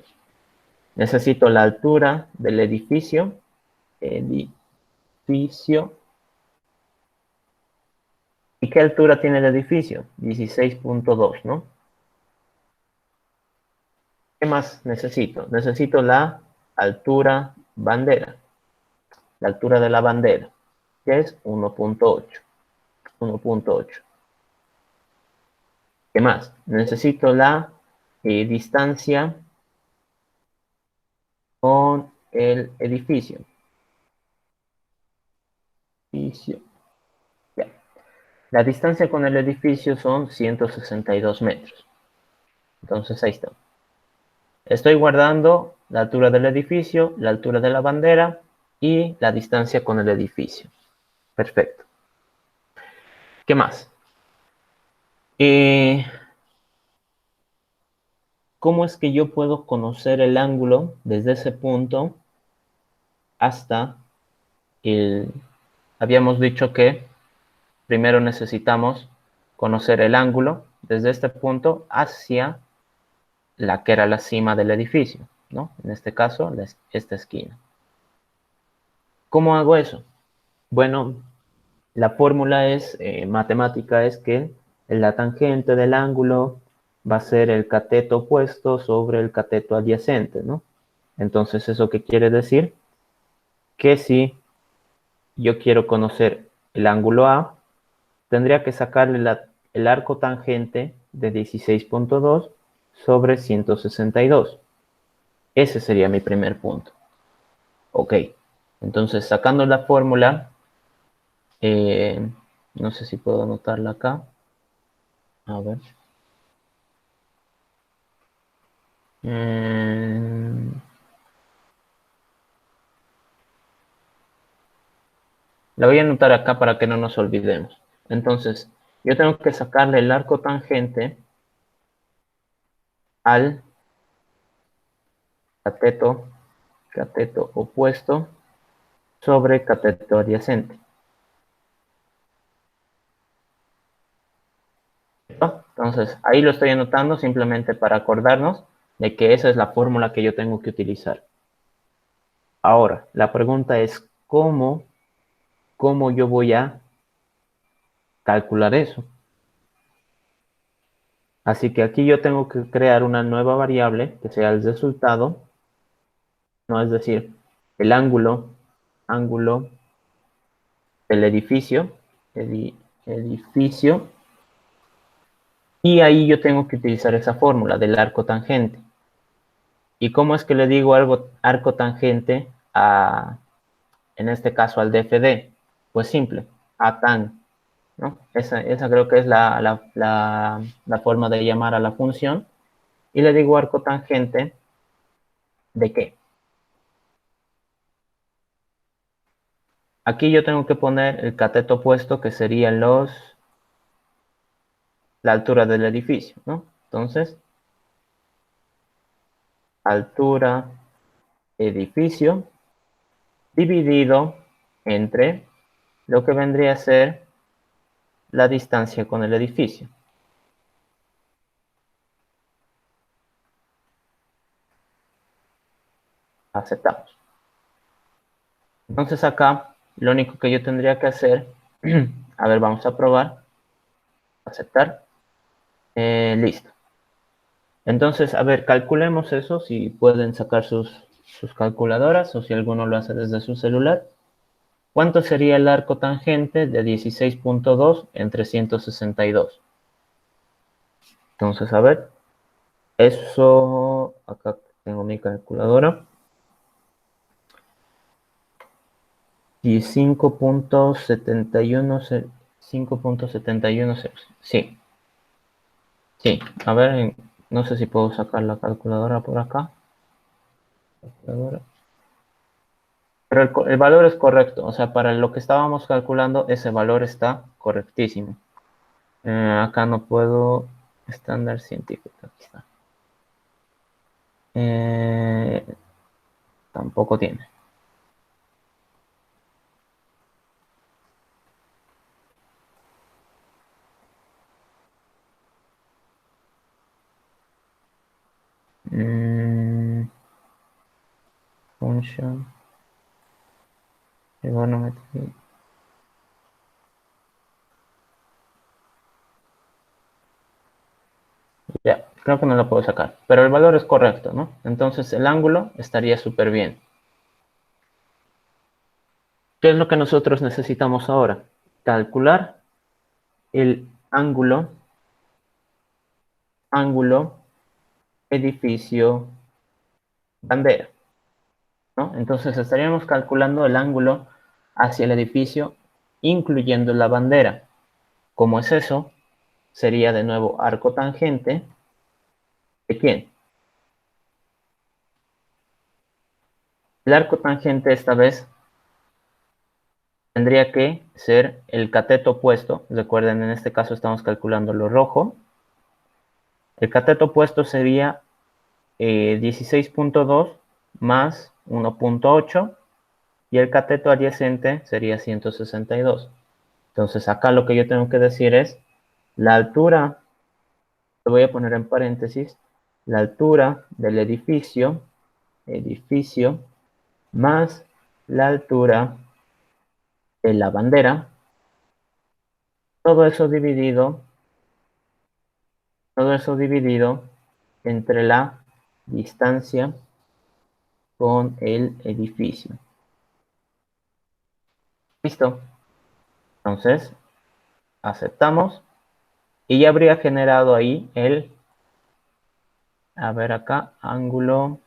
Necesito la altura del edificio. ¿Y qué altura tiene el edificio? 16.2, ¿no? ¿Qué más necesito? Necesito la altura bandera. La altura de la bandera, que es 1.8. 1.8. ¿Qué más? Necesito la distancia con el edificio. Ya. La distancia con el edificio son 162 metros. Entonces ahí está. Estoy guardando la altura del edificio, la altura de la bandera y la distancia con el edificio. Perfecto. ¿Qué más? ¿Cómo es que yo puedo conocer el ángulo desde ese punto hasta el... Habíamos dicho que primero necesitamos conocer el ángulo desde este punto hacia la que era la cima del edificio, ¿no? En este caso, esta esquina. ¿Cómo hago eso? Bueno, la fórmula es matemática, es que la tangente del ángulo va a ser el cateto opuesto sobre el cateto adyacente, ¿no? Entonces, ¿eso qué quiere decir? Que si yo quiero conocer el ángulo A, tendría que sacarle el arco tangente de 16.2 sobre 162. Ese sería mi primer punto. Ok, entonces sacando la fórmula, no sé si puedo anotarla acá. A ver. La voy a anotar acá para que no nos olvidemos. Entonces, yo tengo que sacarle el arco tangente al cateto opuesto sobre cateto adyacente. ¿Listo? Entonces, ahí lo estoy anotando simplemente para acordarnos de que esa es la fórmula que yo tengo que utilizar. Ahora, la pregunta es, ¿cómo yo voy a calcular eso? Así que aquí yo tengo que crear una nueva variable que sea el resultado, ¿no? Es decir, el ángulo del edificio, edificio, y ahí yo tengo que utilizar esa fórmula del arco tangente. ¿Y cómo es que le digo arco tangente en este caso al DFD? Pues simple, a tan, ¿no? Esa creo que es la forma de llamar a la función. Y le digo arco tangente, ¿de qué? Aquí yo tengo que poner el cateto opuesto, que sería la altura del edificio, ¿no? Entonces, altura edificio dividido entre lo que vendría a ser la distancia con el edificio. Aceptamos. Entonces acá, lo único que yo tendría que hacer, a ver, vamos a probar, aceptar, listo. Entonces, a ver, calculemos eso, si pueden sacar sus calculadoras o si alguno lo hace desde su celular. ¿Cuánto sería el arco tangente de 16.2 en 362? Entonces, a ver, eso, acá tengo mi calculadora. 5.71, 5.71, sí, sí, a ver, no sé si puedo sacar la calculadora por acá. Pero el valor es correcto, o sea, para lo que estábamos calculando, ese valor está correctísimo. Acá no puedo, estándar científico, aquí está. Tampoco tiene. Function. Trigonometry. Ya, creo que no lo puedo sacar, pero el valor es correcto, ¿no? Entonces el ángulo estaría súper bien. ¿Qué es lo que nosotros necesitamos ahora? Calcular el ángulo edificio bandera, ¿no? Entonces estaríamos calculando el ángulo hacia el edificio, incluyendo la bandera. ¿Cómo es eso? Sería de nuevo arco tangente. ¿De quién? El arco tangente esta vez tendría que ser el cateto opuesto. Recuerden, en este caso estamos calculando lo rojo. El cateto opuesto sería 16.2 más 1.8 y el cateto adyacente sería 162. Entonces acá lo que yo tengo que decir es la altura, lo voy a poner en paréntesis, la altura del edificio más la altura de la bandera, todo eso dividido entre la distancia con el edificio. ¿Listo? Entonces, aceptamos y ya habría generado ahí a ver acá, ángulo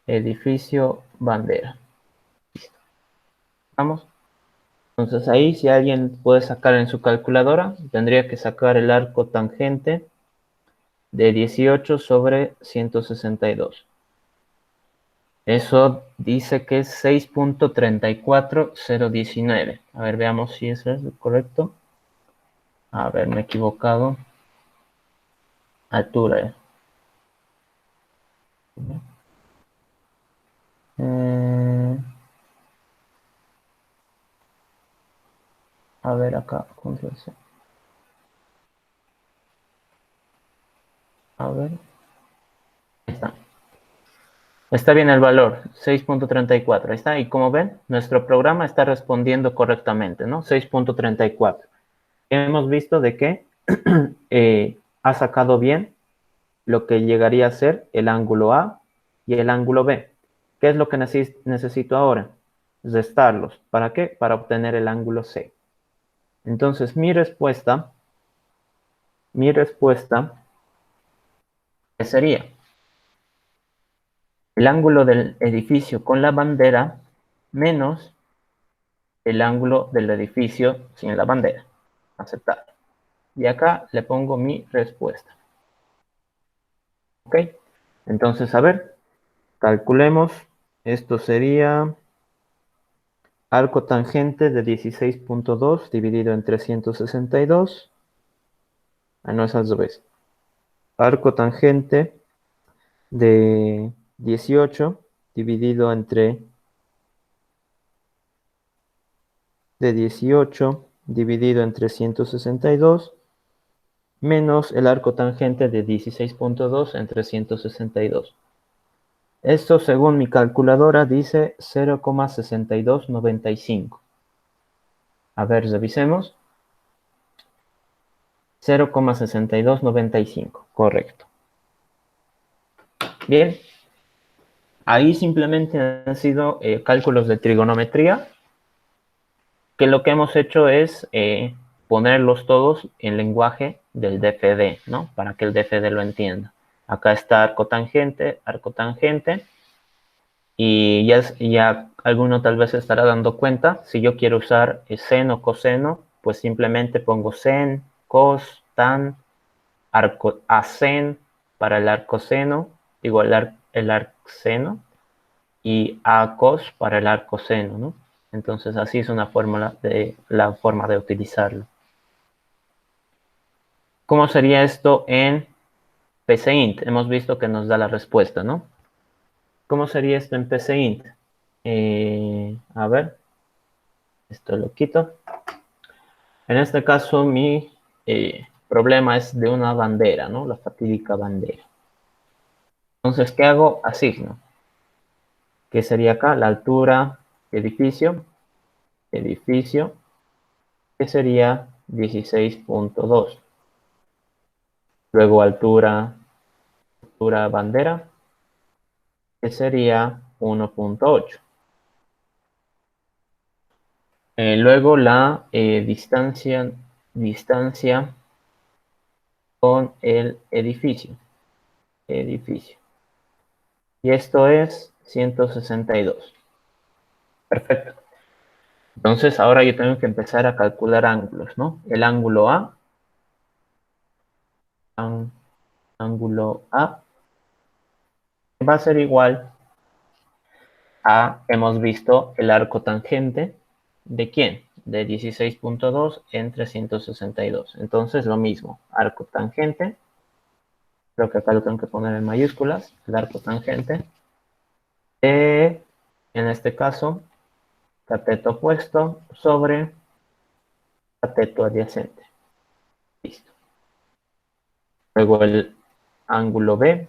edificio, bandera. Listo. Vamos. Entonces ahí, si alguien puede sacar en su calculadora, tendría que sacar el arco tangente de 18 sobre 162. Eso dice que es 6.34019. A ver, veamos si eso es lo correcto. A ver, me he equivocado. Altura. A ver acá, control C. A ver. Ahí está. Está bien el valor, 6.34. Ahí está. Y como ven, nuestro programa está respondiendo correctamente, ¿no? 6.34. Hemos visto de que ha sacado bien lo que llegaría a ser el ángulo A y el ángulo B. ¿Qué es lo que necesito ahora? Restarlos. ¿Para qué? Para obtener el ángulo C. Entonces, mi respuesta, ¿qué sería? El ángulo del edificio con la bandera menos el ángulo del edificio sin la bandera. Aceptar. Y acá le pongo mi respuesta. ¿Ok? Entonces, a ver, calculemos. Esto sería arco tangente de 16.2 dividido en 362. Ah, no, es al revés. Arco tangente de 18 dividido entre 362 menos el arco tangente de 16.2 en 362. Esto, según mi calculadora, dice 0,6295. A ver, revisemos. 0,6295, correcto. Bien, ahí simplemente han sido cálculos de trigonometría, que lo que hemos hecho es ponerlos todos en lenguaje del DFD, ¿no? Para que el DFD lo entienda. Acá está arco tangente, y ya alguno tal vez se estará dando cuenta, si yo quiero usar seno, coseno, pues simplemente pongo sen, cos, tan, acen para el arcoseno, digo el arcseno, y acos para el arcoseno, ¿no? Entonces así es la forma de utilizarlo. ¿Cómo sería esto en PCInt? Hemos visto que nos da la respuesta, ¿no? ¿Cómo sería esto en PCInt? A ver, esto lo quito. En este caso mi problema es de una bandera, ¿no? La fatídica bandera. Entonces, ¿qué hago? Asigno. ¿Qué sería acá? La altura, edificio, que sería 16.2. Luego altura bandera, que sería 1.8. Luego la distancia con el edificio. Y esto es 162. Perfecto. Entonces ahora yo tengo que empezar a calcular ángulos, ¿no? El ángulo A. Ángulo A va a ser igual a, hemos visto, el arco tangente. ¿De quién? De 16.2 entre 162. Entonces lo mismo, arco tangente. Creo que acá lo tengo que poner en mayúsculas. El arco tangente. En este caso, cateto opuesto sobre cateto adyacente. Listo. Luego el ángulo B,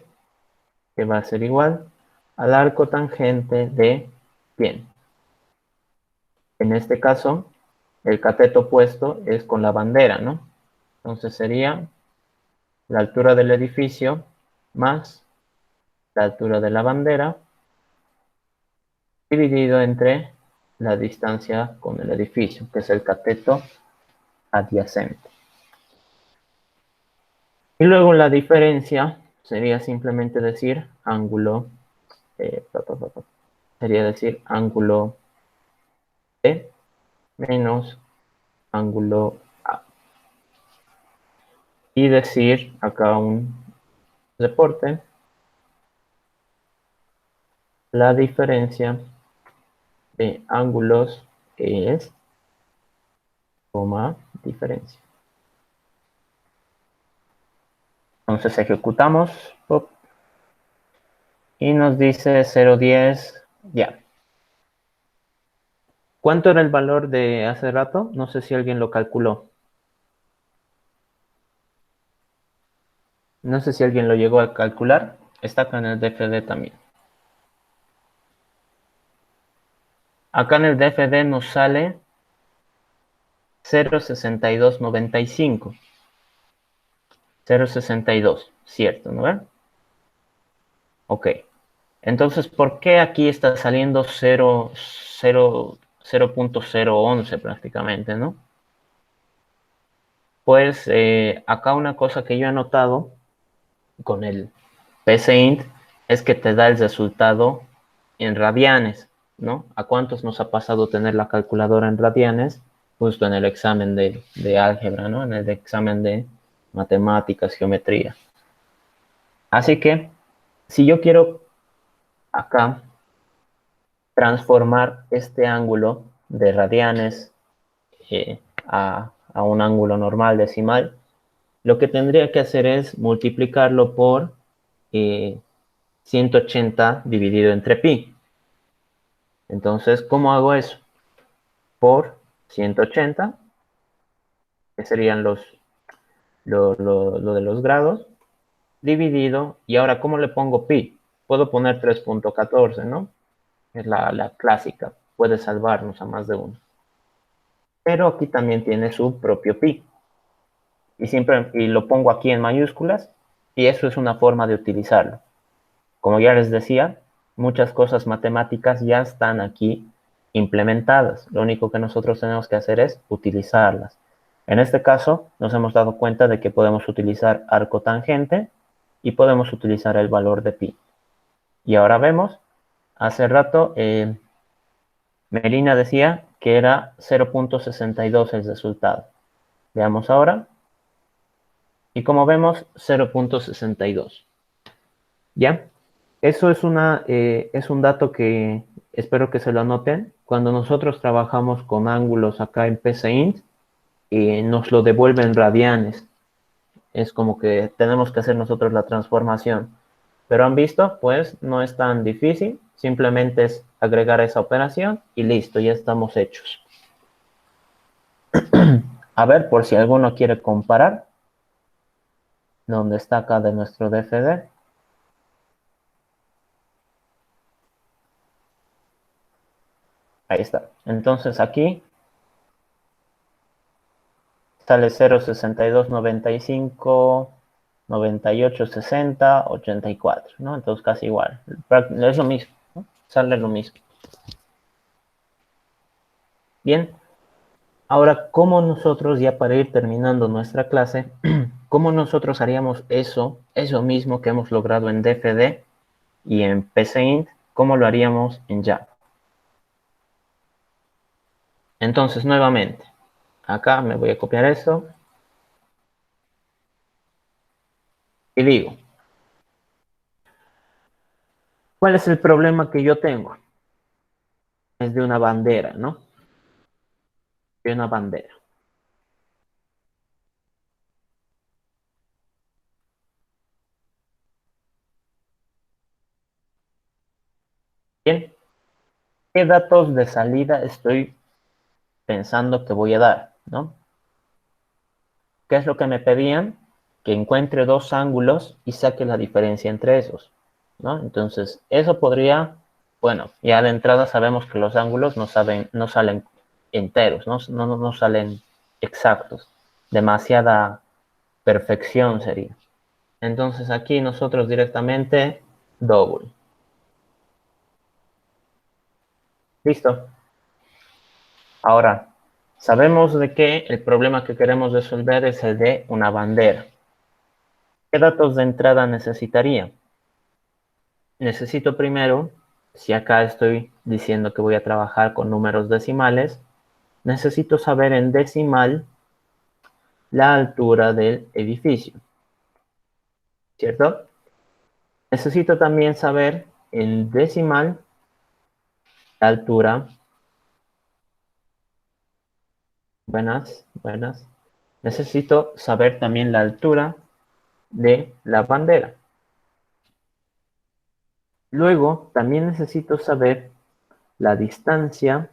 que va a ser igual al arco tangente de ¿quién? En este caso, el cateto opuesto es con la bandera, ¿no? Entonces sería la altura del edificio más la altura de la bandera dividido entre la distancia con el edificio, que es el cateto adyacente. Y luego la diferencia sería simplemente decir ángulo sería decir ángulo B menos ángulo A. Y decir acá un reporte, la diferencia de ángulos es, coma, diferencia. Entonces ejecutamos pop, y nos dice 0,10, ya. ¿Cuánto era el valor de hace rato? No sé si alguien lo calculó. No sé si alguien lo llegó a calcular. Está acá en el DFD también. Acá en el DFD nos sale 0,6295. 0,62, cierto, ¿no ven? Ok. Entonces, ¿por qué aquí está saliendo 0.011 prácticamente, ¿no? Pues acá una cosa que yo he notado con el PCInt es que te da el resultado en radianes, ¿no? ¿A cuántos nos ha pasado tener la calculadora en radianes? Justo en el examen de álgebra, ¿no? En el examen de matemáticas, geometría. Así que, si yo quiero acá transformar este ángulo de radianes a un ángulo normal decimal, lo que tendría que hacer es multiplicarlo por 180 dividido entre pi. Entonces, ¿cómo hago eso? Por 180, que serían lo de los grados, dividido, y ahora, ¿cómo le pongo pi? Puedo poner 3.14, ¿no? Es la clásica, puede salvarnos a más de uno. Pero aquí también tiene su propio pi. Y lo pongo aquí en mayúsculas, y eso es una forma de utilizarlo. Como ya les decía, muchas cosas matemáticas ya están aquí implementadas. Lo único que nosotros tenemos que hacer es utilizarlas. En este caso, nos hemos dado cuenta de que podemos utilizar arco tangente y podemos utilizar el valor de pi. Y ahora vemos, hace rato, Melina decía que era 0.62 el resultado. Veamos ahora. Y como vemos, 0.62. ¿Ya? Eso es un dato que espero que se lo anoten. Cuando nosotros trabajamos con ángulos acá en PCInt, nos lo devuelven radianes. Es como que tenemos que hacer nosotros la transformación. Pero han visto, pues no es tan difícil. Simplemente es agregar esa operación y listo, ya estamos hechos. A ver, por si alguno quiere comparar, ¿dónde está acá de nuestro DFD? Ahí está. Entonces aquí sale 0,6295, 98, 60, 84, ¿no? Entonces casi igual. Es lo mismo, ¿no? Sale lo mismo. Bien. Ahora, ¿cómo nosotros, ya para ir terminando nuestra clase, cómo nosotros haríamos eso mismo que hemos logrado en DFD y en PCInt, cómo lo haríamos en Java? Entonces, nuevamente, acá me voy a copiar esto y digo, ¿cuál es el problema que yo tengo? Es de una bandera, ¿no? De una bandera. Bien, ¿qué datos de salida estoy pensando que voy a dar, ¿no? ¿Qué es lo que me pedían? Que encuentre dos ángulos y saque la diferencia entre esos, ¿no? Entonces, eso podría, bueno, ya de entrada sabemos que los ángulos no salen enteros, no salen exactos. Demasiada perfección sería. Entonces, aquí nosotros directamente double. ¿Listo? Ahora, sabemos de que el problema que queremos resolver es el de una bandera. ¿Qué datos de entrada necesitaría? necesito primero, si acá estoy diciendo que voy a trabajar con números decimales, necesito saber en decimal la altura del edificio, ¿cierto? Necesito también saber en decimal la altura, buenas, buenas. Necesito saber también la altura de la bandera. Luego, también necesito saber la distancia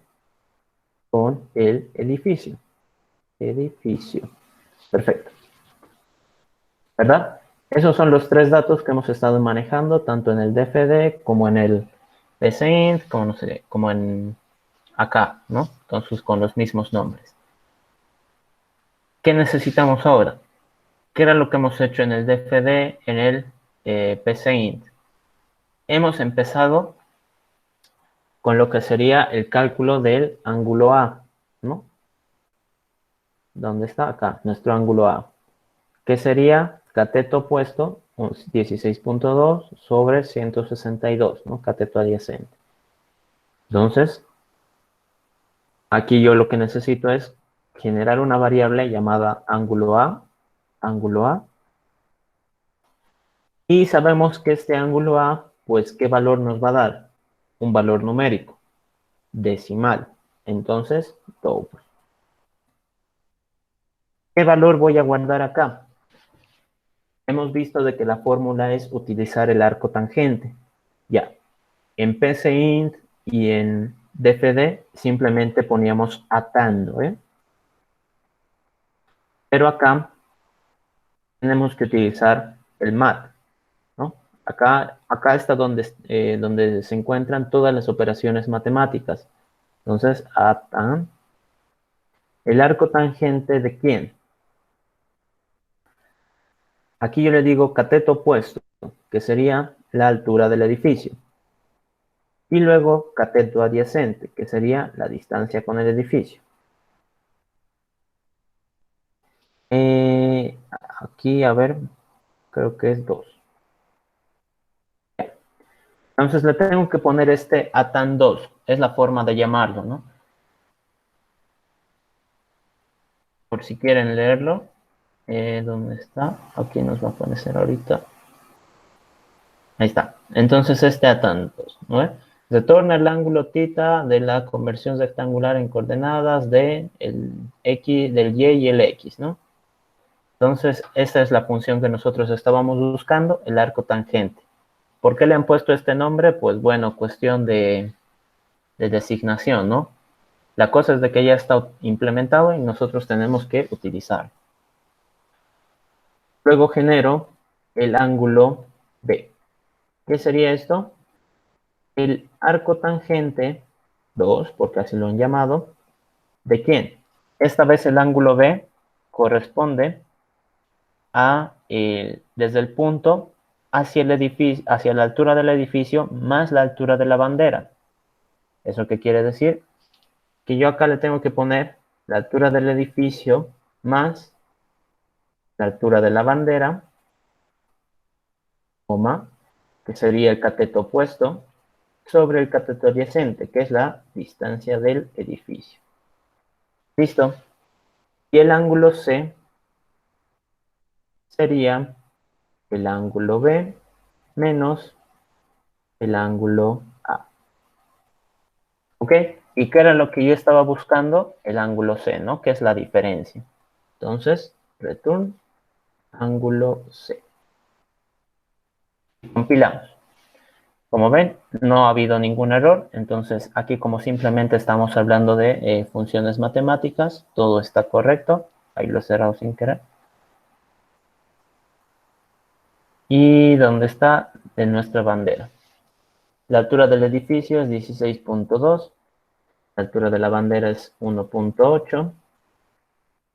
con el edificio. Edificio. Perfecto. ¿Verdad? Esos son los tres datos que hemos estado manejando, tanto en el DFD como en el PSeInt, como, no sé, como en acá, ¿no? Entonces, con los mismos nombres. ¿Qué necesitamos ahora? ¿Qué era lo que hemos hecho en el DFD, en el PSeInt? Hemos empezado con lo que sería el cálculo del ángulo A, ¿no? ¿Dónde está? Acá, nuestro ángulo A. Que sería cateto opuesto, 16.2 sobre 162, ¿no? Cateto adyacente. Entonces, aquí yo lo que necesito es generar una variable llamada ángulo A, y sabemos que este ángulo A, pues, ¿qué valor nos va a dar? Un valor numérico, decimal. Entonces, doble. ¿Qué valor voy a guardar acá? Hemos visto de que la fórmula es utilizar el arco tangente. Ya, en PSeInt y en DFD simplemente poníamos atando, ¿eh? Pero acá tenemos que utilizar el mat, ¿no? Acá está donde se encuentran todas las operaciones matemáticas. Entonces, atan, ¿el arco tangente de quién? Aquí yo le digo cateto opuesto, que sería la altura del edificio. Y luego cateto adyacente, que sería la distancia con el edificio. Aquí, a ver, creo que es 2. Entonces le tengo que poner este atan 2, es la forma de llamarlo, ¿no? Por si quieren leerlo. ¿Dónde está? Aquí nos va a aparecer ahorita. Ahí está. Entonces este atan 2, ¿no? Retorna el ángulo θ de la conversión rectangular en coordenadas del X, del Y y el X, ¿no? Entonces, esta es la función que nosotros estábamos buscando, el arco tangente. ¿Por qué le han puesto este nombre? Pues bueno, cuestión de designación, ¿no? La cosa es de que ya está implementado y nosotros tenemos que utilizar. Luego genero el ángulo B. ¿Qué sería esto? El arco tangente 2, porque así lo han llamado, ¿de quién? Esta vez el ángulo B corresponde a, desde el punto hacia el edificio, hacia la altura del edificio más la altura de la bandera. ¿Eso qué quiere decir? Que yo acá le tengo que poner la altura del edificio más la altura de la bandera, coma, que sería el cateto opuesto, sobre el cateto adyacente, que es la distancia del edificio. ¿Listo? Y el ángulo C sería el ángulo B menos el ángulo A. ¿Ok? ¿Y qué era lo que yo estaba buscando? El ángulo C, ¿no? Que es la diferencia. Entonces, return ángulo C. Compilamos. Como ven, no ha habido ningún error. Entonces, aquí como simplemente estamos hablando de funciones matemáticas, todo está correcto. Ahí lo he cerrado sin querer. ¿Y dónde está? De nuestra bandera. La altura del edificio es 16.2. La altura de la bandera es 1.8.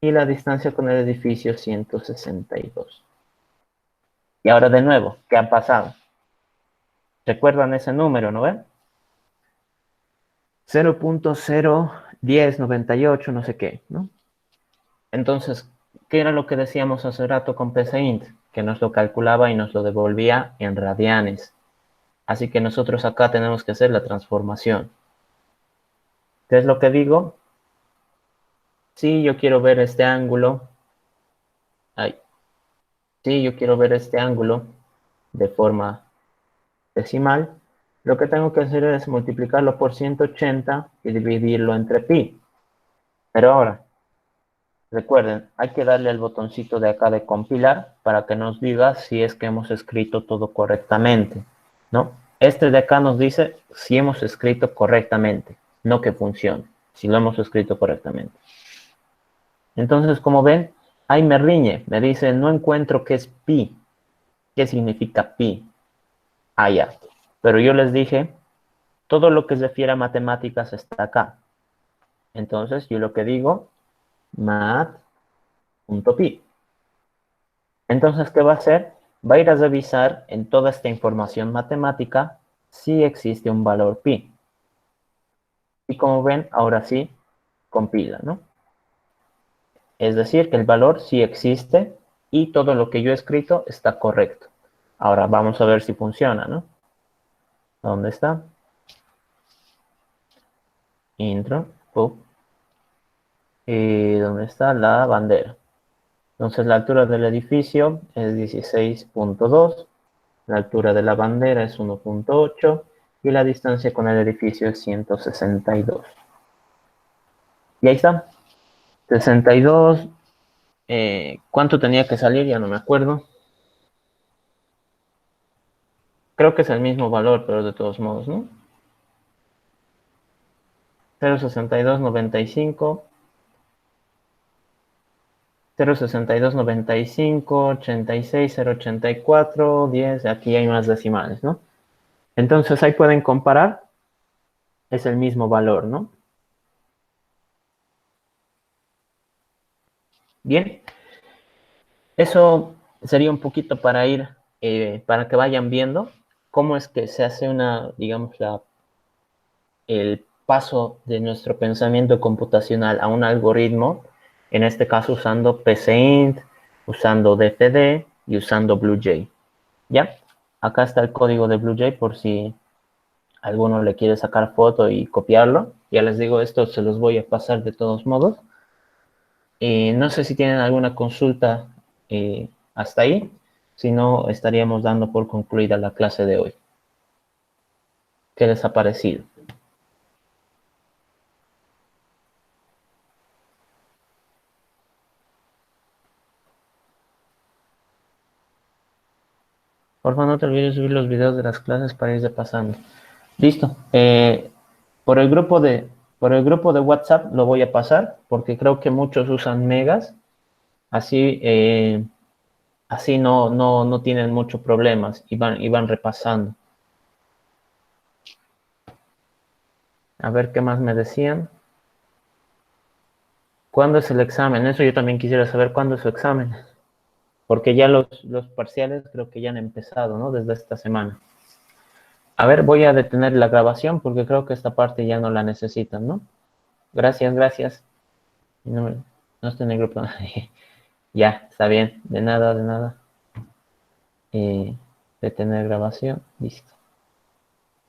Y la distancia con el edificio 162. Y ahora de nuevo, ¿qué ha pasado? ¿Recuerdan ese número, no ven? 0.01098, no sé qué, ¿no? Entonces, ¿qué era lo que decíamos hace rato con PSeInt? Que nos lo calculaba y nos lo devolvía en radianes. Así que nosotros acá tenemos que hacer la transformación. ¿Qué es lo que digo? Si yo quiero ver este ángulo, si yo quiero ver este ángulo de forma decimal, lo que tengo que hacer es multiplicarlo por 180 y dividirlo entre pi. Pero ahora, recuerden, hay que darle al botoncito de acá de compilar para que nos diga si es que hemos escrito todo correctamente, ¿no? Este de acá nos dice si hemos escrito correctamente, no que funcione, si lo hemos escrito correctamente. Entonces, como ven, ahí me riñe, me dice, no encuentro qué es pi. ¿Qué significa pi? Ah, ya. Pero yo les dije, todo lo que se refiere a matemáticas está acá. Entonces, yo lo que digo, mat.pi. Entonces, ¿qué va a hacer? Va a ir a revisar en toda esta información matemática si existe un valor pi. Y como ven, ahora sí, compila, ¿no? Es decir, que el valor sí existe y todo lo que yo he escrito está correcto. Ahora vamos a ver si funciona, ¿no? ¿Dónde está? Intro. Y ¿dónde está la bandera? Entonces la altura del edificio es 16.2, la altura de la bandera es 1.8 y la distancia con el edificio es 162. Y ahí está. 62. ¿Cuánto tenía que salir? Ya no me acuerdo. Creo que es el mismo valor, pero de todos modos, ¿no? 0.6295, 0.6295, 86, 0.84, 10, aquí hay más decimales, ¿no? Entonces ahí pueden comparar, es el mismo valor, ¿no? Bien, eso sería un poquito para ir, para que vayan viendo cómo es que se hace una, digamos, el paso de nuestro pensamiento computacional a un algoritmo, en este caso usando PCInt, usando DFD y usando BlueJ. ¿Ya? Acá está el código de BlueJ por si alguno le quiere sacar foto y copiarlo. Ya les digo, esto se los voy a pasar de todos modos. No sé si tienen alguna consulta hasta ahí. Si no, estaríamos dando por concluida la clase de hoy. ¿Qué les ha parecido? Por favor, no te olvides subir los videos de las clases para irse pasando. Listo. Por el grupo de WhatsApp lo voy a pasar porque creo que muchos usan megas. Así, así no tienen muchos problemas y van repasando. A ver qué más me decían. ¿Cuándo es el examen? Eso yo también quisiera saber cuándo es su examen. Porque ya los parciales creo que ya han empezado, ¿no? Desde esta semana. A ver, voy a detener la grabación porque creo que esta parte ya no la necesitan, ¿no? Gracias, gracias. No, no estoy en el grupo. Ya, está bien. De nada, de nada. Detener grabación. Listo.